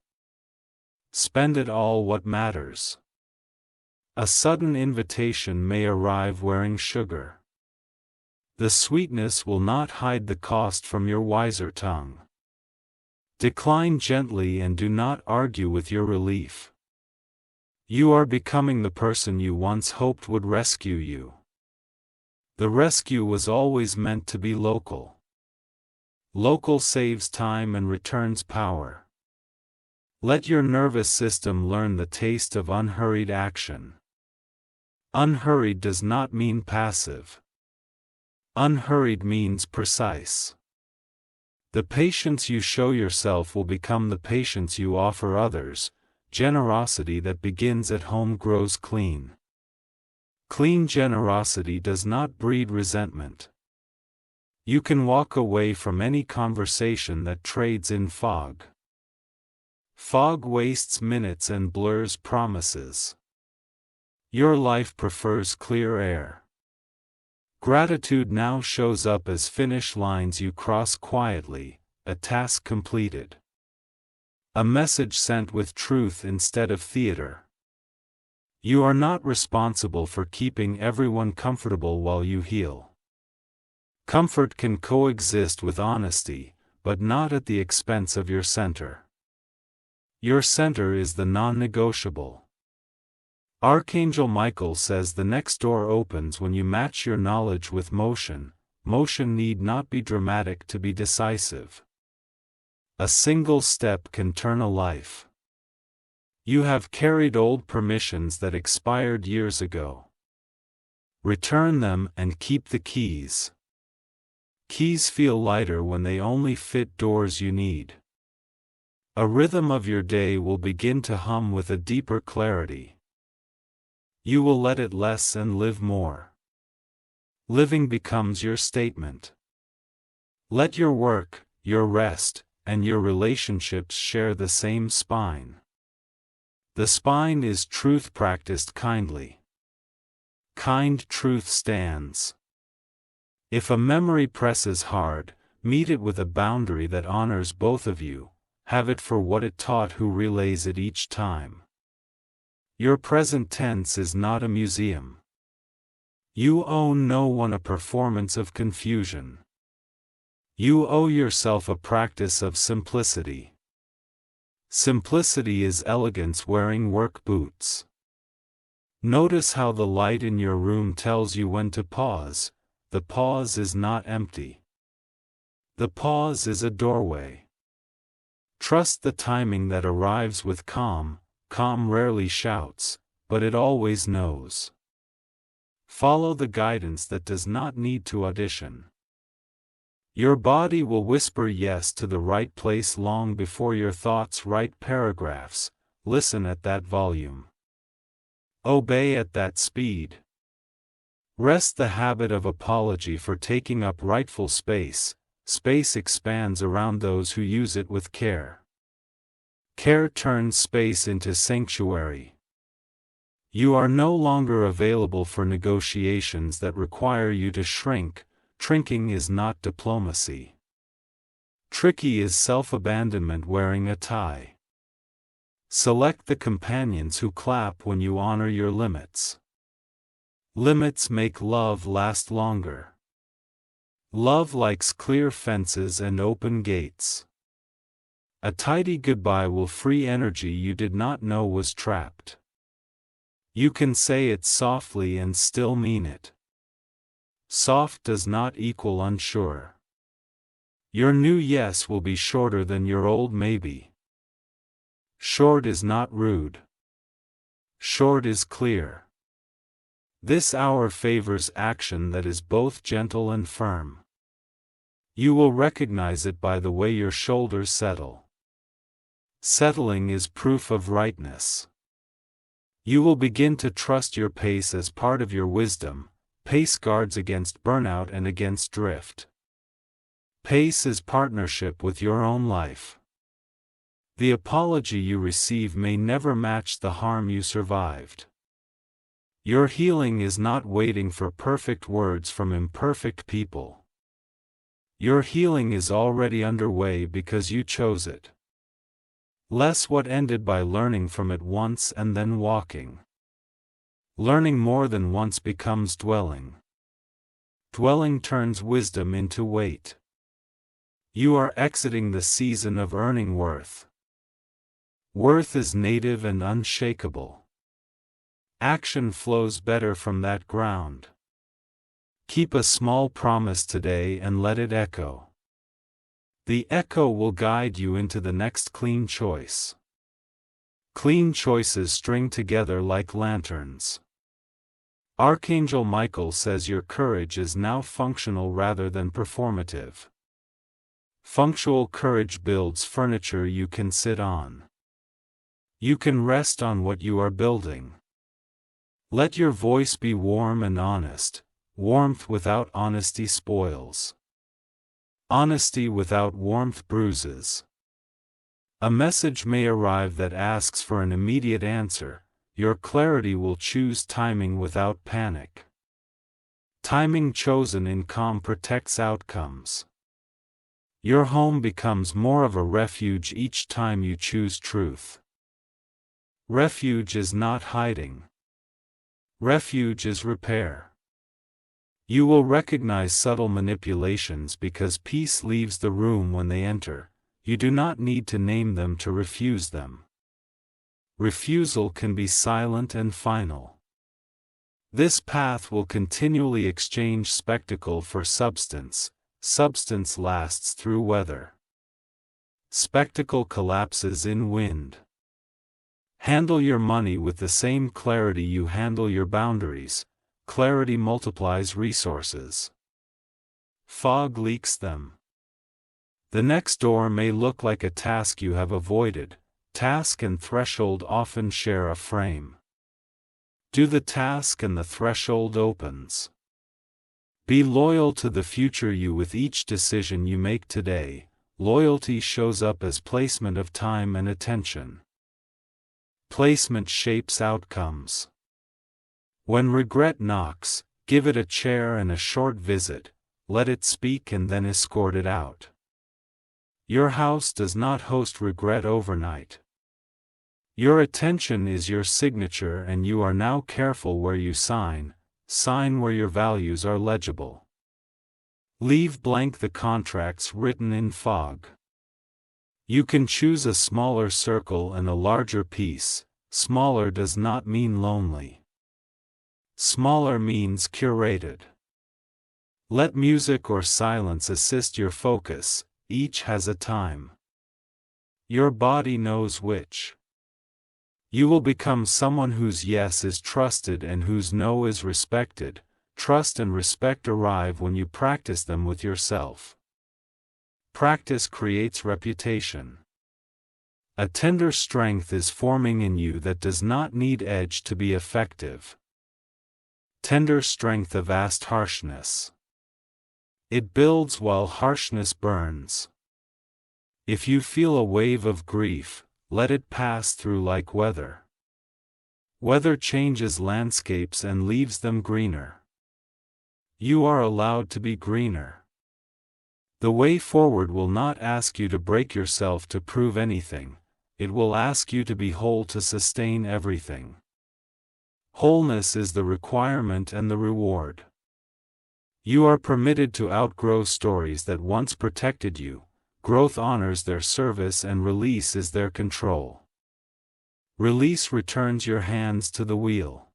Spend it all what matters. A sudden invitation may arrive wearing sugar. The sweetness will not hide the cost from your wiser tongue. Decline gently and do not argue with your relief. You are becoming the person you once hoped would rescue you. The rescue was always meant to be local. Local saves time and returns power. Let your nervous system learn the taste of unhurried action. Unhurried does not mean passive. Unhurried means precise. The patience you show yourself will become the patience you offer others. Generosity that begins at home grows clean. Clean generosity does not breed resentment. You can walk away from any conversation that trades in fog. Fog wastes minutes and blurs promises. Your life prefers clear air. Gratitude now shows up as finish lines you cross quietly, a task completed. A message sent with truth instead of theater. You are not responsible for keeping everyone comfortable while you heal. Comfort can coexist with honesty, but not at the expense of your center. Your center is the non-negotiable. Archangel Michael says the next door opens when you match your knowledge with motion. Motion need not be dramatic to be decisive. A single step can turn a life. You have carried old permissions that expired years ago. Return them and keep the keys. Keys feel lighter when they only fit doors you need. A rhythm of your day will begin to hum with a deeper clarity. You will let it less and live more. Living becomes your statement. Let your work, your rest, and your relationships share the same spine. The spine is truth practiced kindly. Kind truth stands. If a memory presses hard, meet it with a boundary that honors both of you. Have it for what it taught who relays it each time. Your present tense is not a museum. You owe no one a performance of confusion. You owe yourself a practice of simplicity. Simplicity is elegance wearing work boots. Notice how the light in your room tells you when to pause. The pause is not empty. The pause is a doorway. Trust the timing that arrives with calm. Calm rarely shouts, but it always knows. Follow the guidance that does not need to audition. Your body will whisper yes to the right place long before your thoughts write paragraphs. Listen at that volume. Obey at that speed. Rest the habit of apology for taking up rightful space. Space expands around those who use it with care. Care turns space into sanctuary. You are no longer available for negotiations that require you to shrink. Shrinking is not diplomacy. Tricky is self-abandonment wearing a tie. Select the companions who clap when you honor your limits. Limits make love last longer. Love likes clear fences and open gates. A tidy goodbye will free energy you did not know was trapped. You can say it softly and still mean it. Soft does not equal unsure. Your new yes will be shorter than your old maybe. Short is not rude. Short is clear. This hour favors action that is both gentle and firm. You will recognize it by the way your shoulders settle. Settling is proof of rightness. You will begin to trust your pace as part of your wisdom. Pace guards against burnout and against drift. Pace is partnership with your own life. The apology you receive may never match the harm you survived. Your healing is not waiting for perfect words from imperfect people. Your healing is already underway because you chose it. Less what ended by learning from it once and then walking. Learning more than once becomes dwelling. Dwelling turns wisdom into weight. You are exiting the season of earning worth. Worth is native and unshakable. Action flows better from that ground. Keep a small promise today and let it echo. The echo will guide you into the next clean choice. Clean choices string together like lanterns. Archangel Michael says your courage is now functional rather than performative. Functional courage builds furniture you can sit on. You can rest on what you are building. Let your voice be warm and honest. Warmth without honesty spoils. Honesty without warmth bruises. A message may arrive that asks for an immediate answer. Your clarity will choose timing without panic. Timing chosen in calm protects outcomes. Your home becomes more of a refuge each time you choose truth. Refuge is not hiding. Refuge is repair. You will recognize subtle manipulations because peace leaves the room when they enter. You do not need to name them to refuse them. Refusal can be silent and final. This path will continually exchange spectacle for substance. Substance lasts through weather. Spectacle collapses in wind. Handle your money with the same clarity you handle your boundaries. Clarity multiplies resources. Fog leaks them. The next door may look like a task you have avoided. Task and threshold often share a frame. Do the task and the threshold opens. Be loyal to the future you with each decision you make today. Loyalty shows up as placement of time and attention. Placement shapes outcomes. When regret knocks, give it a chair and a short visit, let it speak and then escort it out. Your house does not host regret overnight. Your attention is your signature and you are now careful where you sign where your values are legible. Leave blank the contracts written in fog. You can choose a smaller circle and a larger piece. Smaller does not mean lonely. Smaller means curated. Let music or silence assist your focus, each has a time. Your body knows which. You will become someone whose yes is trusted and whose no is respected. Trust and respect arrive when you practice them with yourself. Practice creates reputation. A tender strength is forming in you that does not need edge to be effective. Tender strength of vast harshness. It builds while harshness burns. If you feel a wave of grief, let it pass through like weather. Weather changes landscapes and leaves them greener. You are allowed to be greener. The way forward will not ask you to break yourself to prove anything, it will ask you to be whole to sustain everything. Wholeness is the requirement and the reward. You are permitted to outgrow stories that once protected you. Growth honors their service and release is their control. Release returns your hands to the wheel.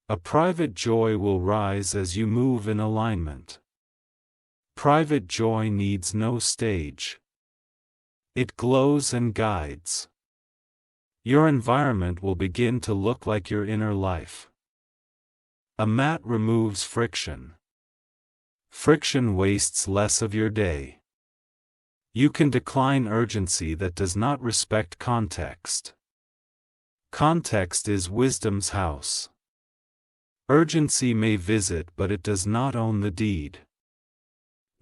A private joy will rise as you move in alignment. Private joy needs no stage. It glows and guides. Your environment will begin to look like your inner life. A mat removes friction. Friction wastes less of your day. You can decline urgency that does not respect context. Context is wisdom's house. Urgency may visit but it does not own the deed.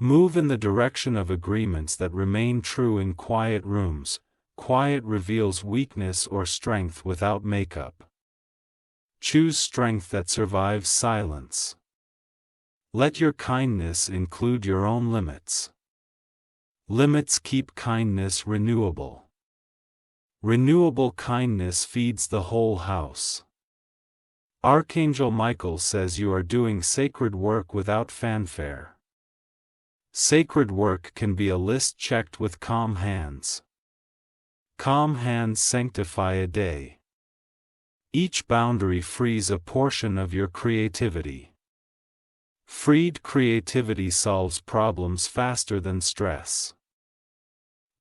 Move in the direction of agreements that remain true in quiet rooms. Quiet reveals weakness or strength without makeup. Choose strength that survives silence. Let your kindness include your own limits. Limits keep kindness renewable. Renewable kindness feeds the whole house. Archangel Michael says you are doing sacred work without fanfare. Sacred work can be a list checked with calm hands. Calm hands sanctify a day. Each boundary frees a portion of your creativity. Freed creativity solves problems faster than stress.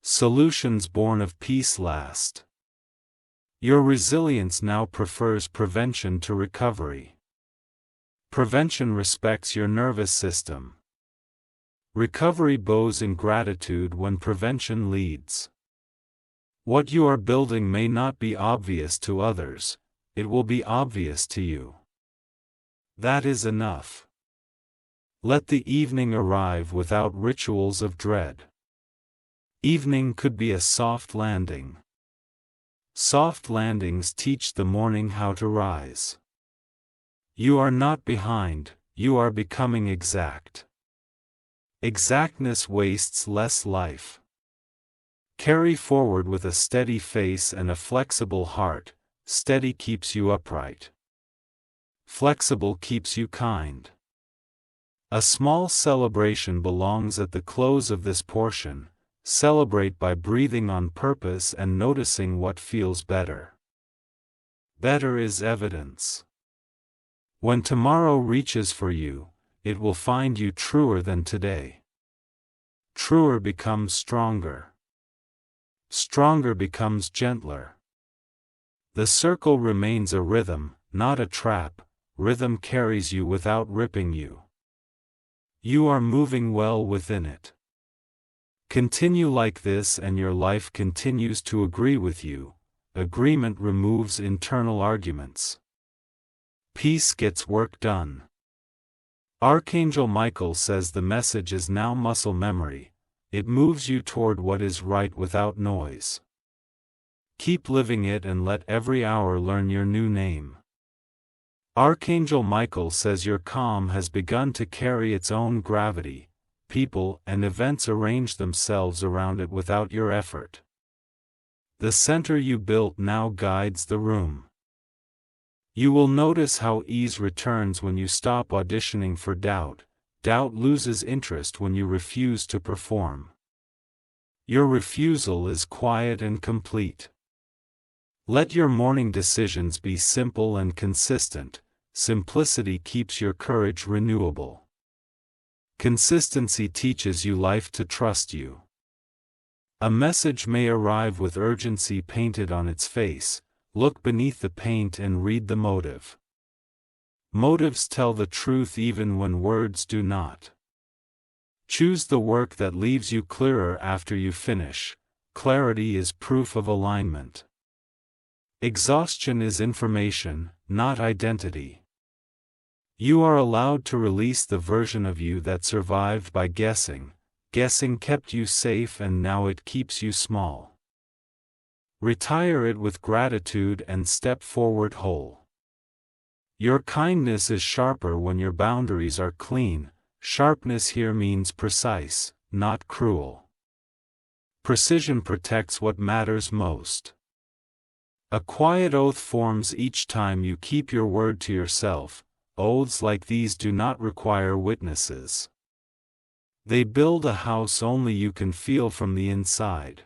Solutions born of peace last. Your resilience now prefers prevention to recovery. Prevention respects your nervous system. Recovery bows in gratitude when prevention leads. What you are building may not be obvious to others, it will be obvious to you. That is enough. Let the evening arrive without rituals of dread. Evening could be a soft landing. Soft landings teach the morning how to rise. You are not behind, you are becoming exact. Exactness wastes less life. Carry forward with a steady face and a flexible heart. Steady keeps you upright. Flexible keeps you kind. A small celebration belongs at the close of this portion. Celebrate by breathing on purpose and noticing what feels better. Better is evidence. When tomorrow reaches for you, it will find you truer than today. Truer becomes stronger. Stronger becomes gentler. The circle remains a rhythm, not a trap. Rhythm carries you without ripping you. You are moving well within it. Continue like this and your life continues to agree with you. Agreement removes internal arguments. Peace gets work done. Archangel Michael says the message is now muscle memory. It moves you toward what is right without noise. Keep living it and let every hour learn your new name. Archangel Michael says your calm has begun to carry its own gravity. People and events arrange themselves around it without your effort. The center you built now guides the room. You will notice how ease returns when you stop auditioning for doubt. Doubt loses interest when you refuse to perform. Your refusal is quiet and complete. Let your morning decisions be simple and consistent. Simplicity keeps your courage renewable. Consistency teaches you life to trust you. A message may arrive with urgency painted on its face. Look beneath the paint and read the motive. Motives tell the truth even when words do not. Choose the work that leaves you clearer after you finish. Clarity is proof of alignment. Exhaustion is information, not identity. You are allowed to release the version of you that survived by guessing. Guessing kept you safe and now it keeps you small. Retire it with gratitude and step forward whole. Your kindness is sharper when your boundaries are clean. Sharpness here means precise, not cruel. Precision protects what matters most. A quiet oath forms each time you keep your word to yourself. Oaths like these do not require witnesses. They build a house only you can feel from the inside.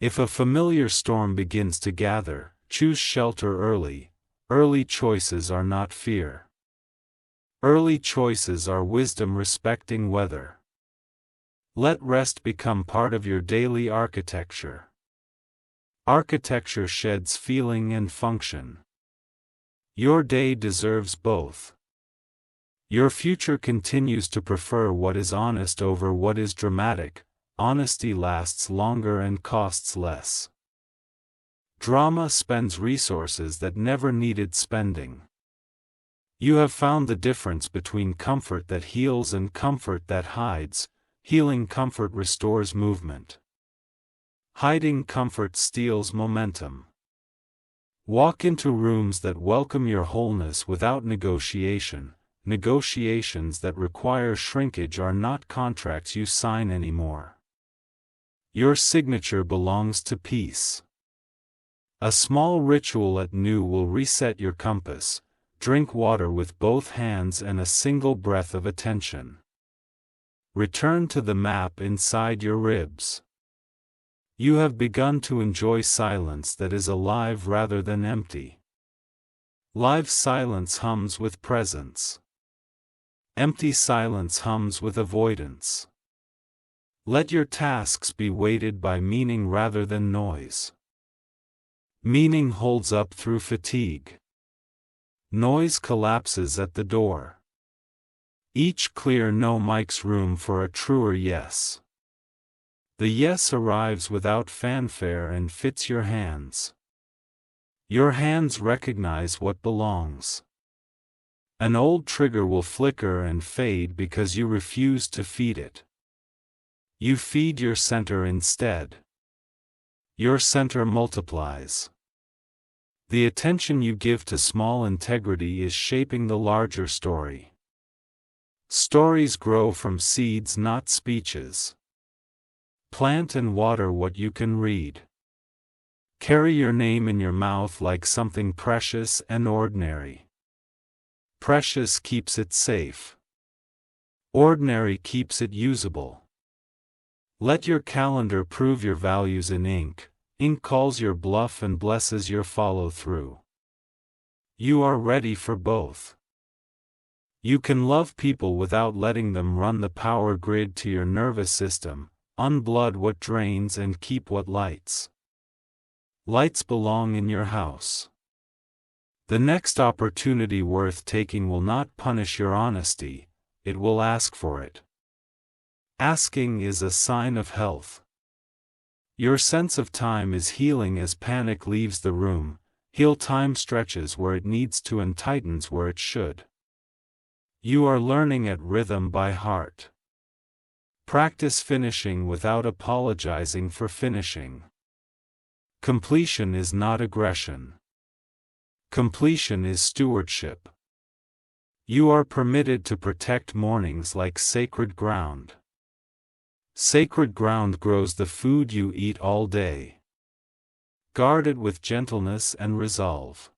If a familiar storm begins to gather, choose shelter early. Early choices are not fear. Early choices are wisdom respecting weather. Let rest become part of your daily architecture. Architecture sheds feeling and function. Your day deserves both. Your future continues to prefer what is honest over what is dramatic. Honesty lasts longer and costs less. Drama spends resources that never needed spending. You have found the difference between comfort that heals and comfort that hides. Healing comfort restores movement. Hiding comfort steals momentum. Walk into rooms that welcome your wholeness without negotiation. Negotiations that require shrinkage are not contracts you sign anymore. Your signature belongs to peace. A small ritual at noon will reset your compass. Drink water with both hands and a single breath of attention. Return to the map inside your ribs. You have begun to enjoy silence that is alive rather than empty. Live silence hums with presence. Empty silence hums with avoidance. Let your tasks be weighted by meaning rather than noise. Meaning holds up through fatigue. Noise collapses at the door. Each clear no makes room for a truer yes. The yes arrives without fanfare and fits your hands. Your hands recognize what belongs. An old trigger will flicker and fade because you refuse to feed it. You feed your center instead. Your center multiplies. The attention you give to small integrity is shaping the larger story. Stories grow from seeds, not speeches. Plant and water what you can read. Carry your name in your mouth like something precious and ordinary. Precious keeps it safe. Ordinary keeps it usable. Let your calendar prove your values in ink. Ink calls your bluff and blesses your follow-through. You are ready for both. You can love people without letting them run the power grid to your nervous system, unblood what drains and keep what lights. Lights belong in your house. The next opportunity worth taking will not punish your honesty, it will ask for it. Asking is a sign of health. Your sense of time is healing as panic leaves the room. Heal time stretches where it needs to and tightens where it should. You are learning at rhythm by heart. Practice finishing without apologizing for finishing. Completion is not aggression. Completion is stewardship. You are permitted to protect mornings like sacred ground. Sacred ground grows the food you eat all day. Guard it with gentleness and resolve.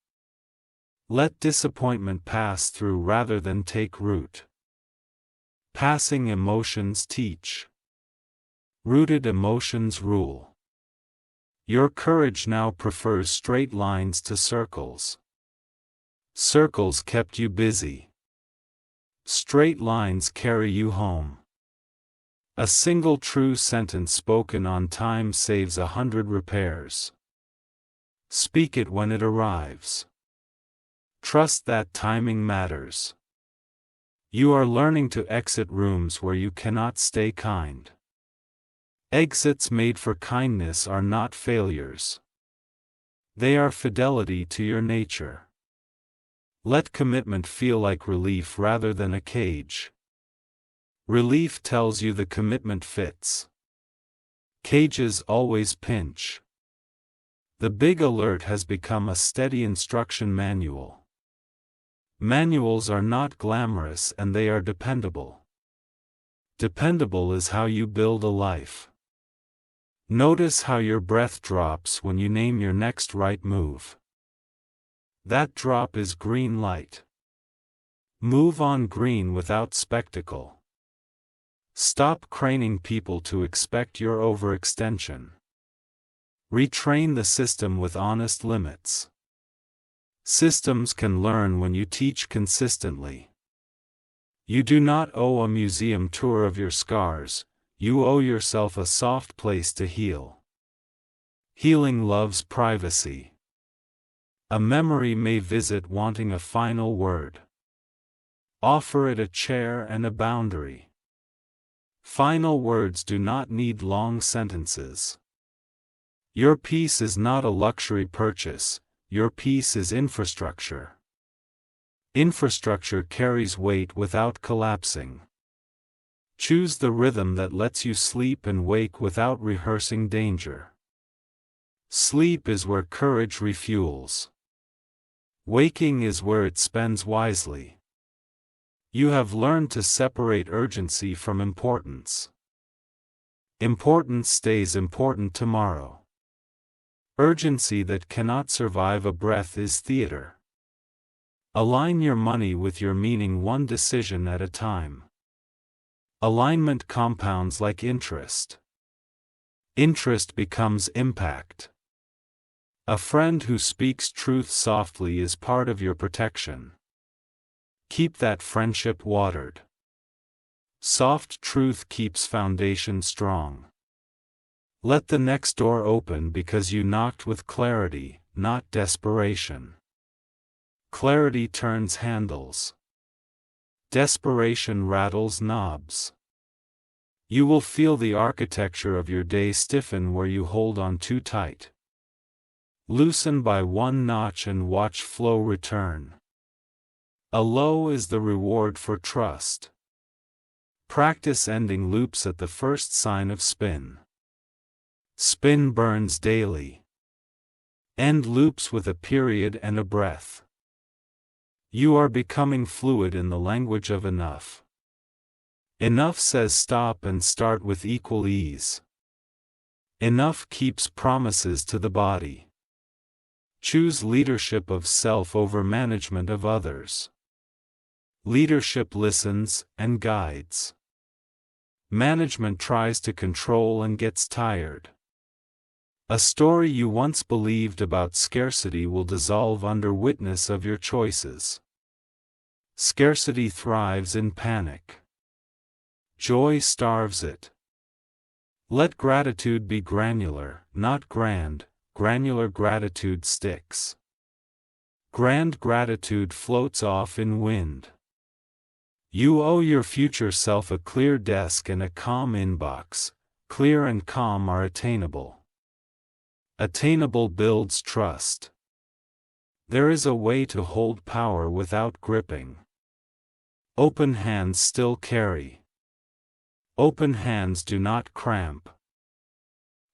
Let disappointment pass through rather than take root. Passing emotions teach. Rooted emotions rule. Your courage now prefers straight lines to circles. Circles kept you busy. Straight lines carry you home. A single true sentence spoken on time saves 100 repairs. Speak it when it arrives. Trust that timing matters. You are learning to exit rooms where you cannot stay kind. Exits made for kindness are not failures. They are fidelity to your nature. Let commitment feel like relief rather than a cage. Relief tells you the commitment fits. Cages always pinch. The big alert has become a steady instruction manual. Manuals are not glamorous and they are dependable. Dependable is how you build a life. Notice how your breath drops when you name your next right move. That drop is green light. Move on green without spectacle. Stop craning people to expect your overextension. Retrain the system with honest limits. Systems can learn when you teach consistently. You do not owe a museum tour of your scars, you owe yourself a soft place to heal. Healing loves privacy. A memory may visit wanting a final word. Offer it a chair and a boundary. Final words do not need long sentences. Your peace is not a luxury purchase, your peace is infrastructure. Infrastructure carries weight without collapsing. Choose the rhythm that lets you sleep and wake without rehearsing danger. Sleep is where courage refuels. Waking is where it spends wisely. You have learned to separate urgency from importance. Importance stays important tomorrow. Urgency that cannot survive a breath is theater. Align your money with your meaning one decision at a time. Alignment compounds like interest. Interest becomes impact. A friend who speaks truth softly is part of your protection. Keep that friendship watered. Soft truth keeps foundation strong. Let the next door open because you knocked with clarity, not desperation. Clarity turns handles. Desperation rattles knobs. You will feel the architecture of your day stiffen where you hold on too tight. Loosen by one notch and watch flow return. A low is the reward for trust. Practice ending loops at the first sign of spin. Spin burns daily. End loops with a period and a breath. You are becoming fluid in the language of enough. Enough says stop and start with equal ease. Enough keeps promises to the body. Choose leadership of self over management of others. Leadership listens and guides. Management tries to control and gets tired. A story you once believed about scarcity will dissolve under witness of your choices. Scarcity thrives in panic. Joy starves it. Let gratitude be granular, not grand. Granular gratitude sticks. Grand gratitude floats off in wind. You owe your future self a clear desk and a calm inbox. Clear and calm are attainable. Attainable builds trust. There is a way to hold power without gripping. Open hands still carry. Open hands do not cramp.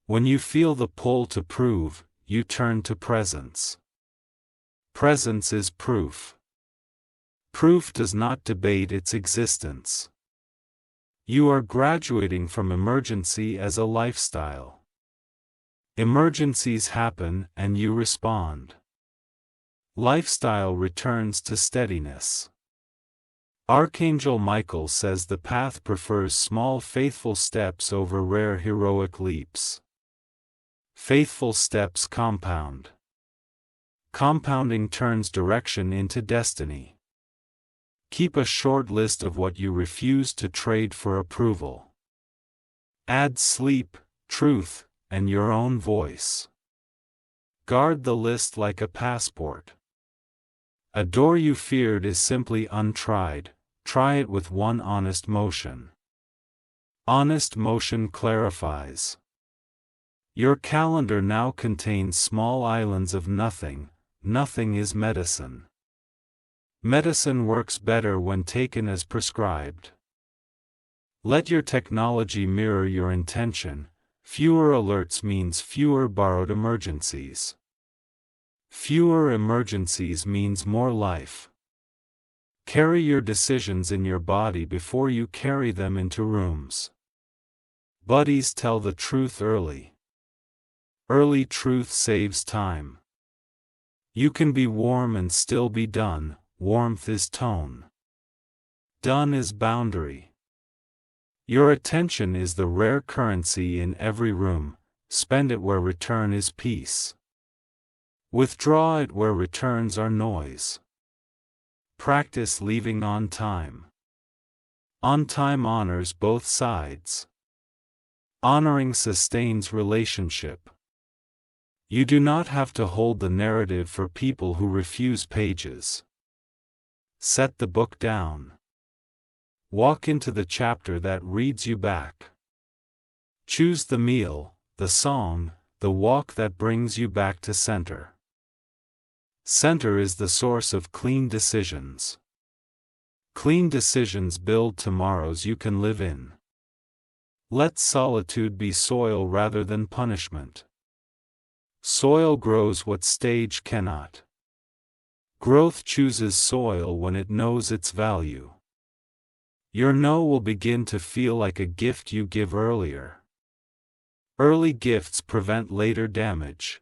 When you feel the pull to prove, you turn to presence. Presence is proof. Proof does not debate its existence. You are graduating from emergency as a lifestyle. Emergencies happen and you respond. Lifestyle returns to steadiness. Archangel Michael says the path prefers small faithful steps over rare heroic leaps. Faithful steps compound. Compounding turns direction into destiny. Keep a short list of what you refuse to trade for approval. Add sleep, truth, and your own voice. Guard the list like a passport. A door you feared is simply untried. Try it with one honest motion. Honest motion clarifies. Your calendar now contains small islands of nothing. Nothing is medicine. Medicine works better when taken as prescribed. Let your technology mirror your intention. Fewer alerts means fewer borrowed emergencies. Fewer emergencies means more life. Carry your decisions in your body before you carry them into rooms. Buddies tell the truth early. Early truth saves time. You can be warm and still be done. Warmth is tone. Done is boundary. Your attention is the rare currency in every room. Spend it where return is peace. Withdraw it where returns are noise. Practice leaving on time. On time honors both sides. Honoring sustains relationship. You do not have to hold the narrative for people who refuse pages. Set the book down. Walk into the chapter that reads you back. Choose the meal, the song, the walk that brings you back to center. Center is the source of clean decisions. Clean decisions build tomorrows you can live in. Let solitude be soil rather than punishment. Soil grows what stage cannot. Growth chooses soil when it knows its value. Your no will begin to feel like a gift you give earlier. Early gifts prevent later damage.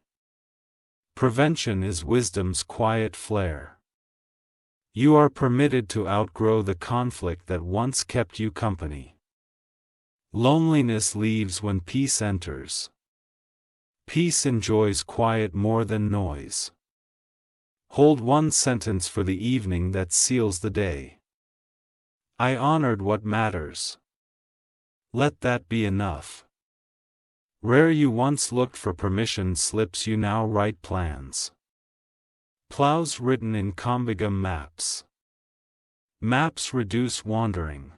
Prevention is wisdom's quiet flare. You are permitted to outgrow the conflict that once kept you company. Loneliness leaves when peace enters. Peace enjoys quiet more than noise. Hold one sentence for the evening that seals the day. I honored what matters. Let that be enough. Where you once looked for permission slips you now write plans. Plows written in combigum maps. Maps reduce wandering.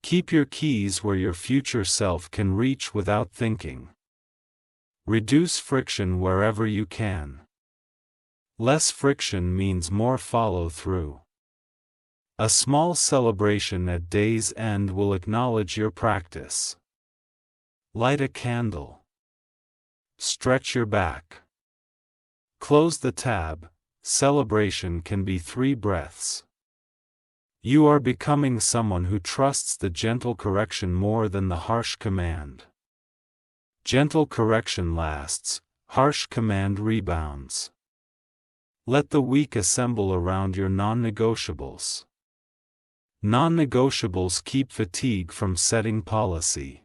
Keep your keys where your future self can reach without thinking. Reduce friction wherever you can. Less friction means more follow-through. A small celebration at day's end will acknowledge your practice. Light a candle. Stretch your back. Close the tab. Celebration can be 3 breaths. You are becoming someone who trusts the gentle correction more than the harsh command. Gentle correction lasts, harsh command rebounds. Let the weak assemble around your non-negotiables. Non-negotiables keep fatigue from setting policy.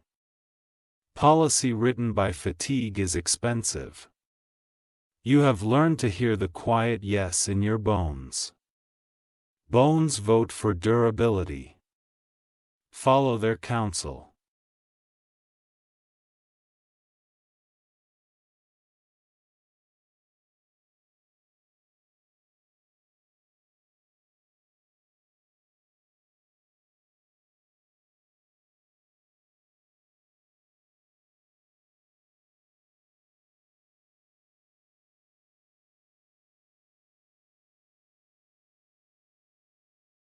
Policy written by fatigue is expensive. You have learned to hear the quiet yes in your bones. Bones vote for durability. Follow their counsel.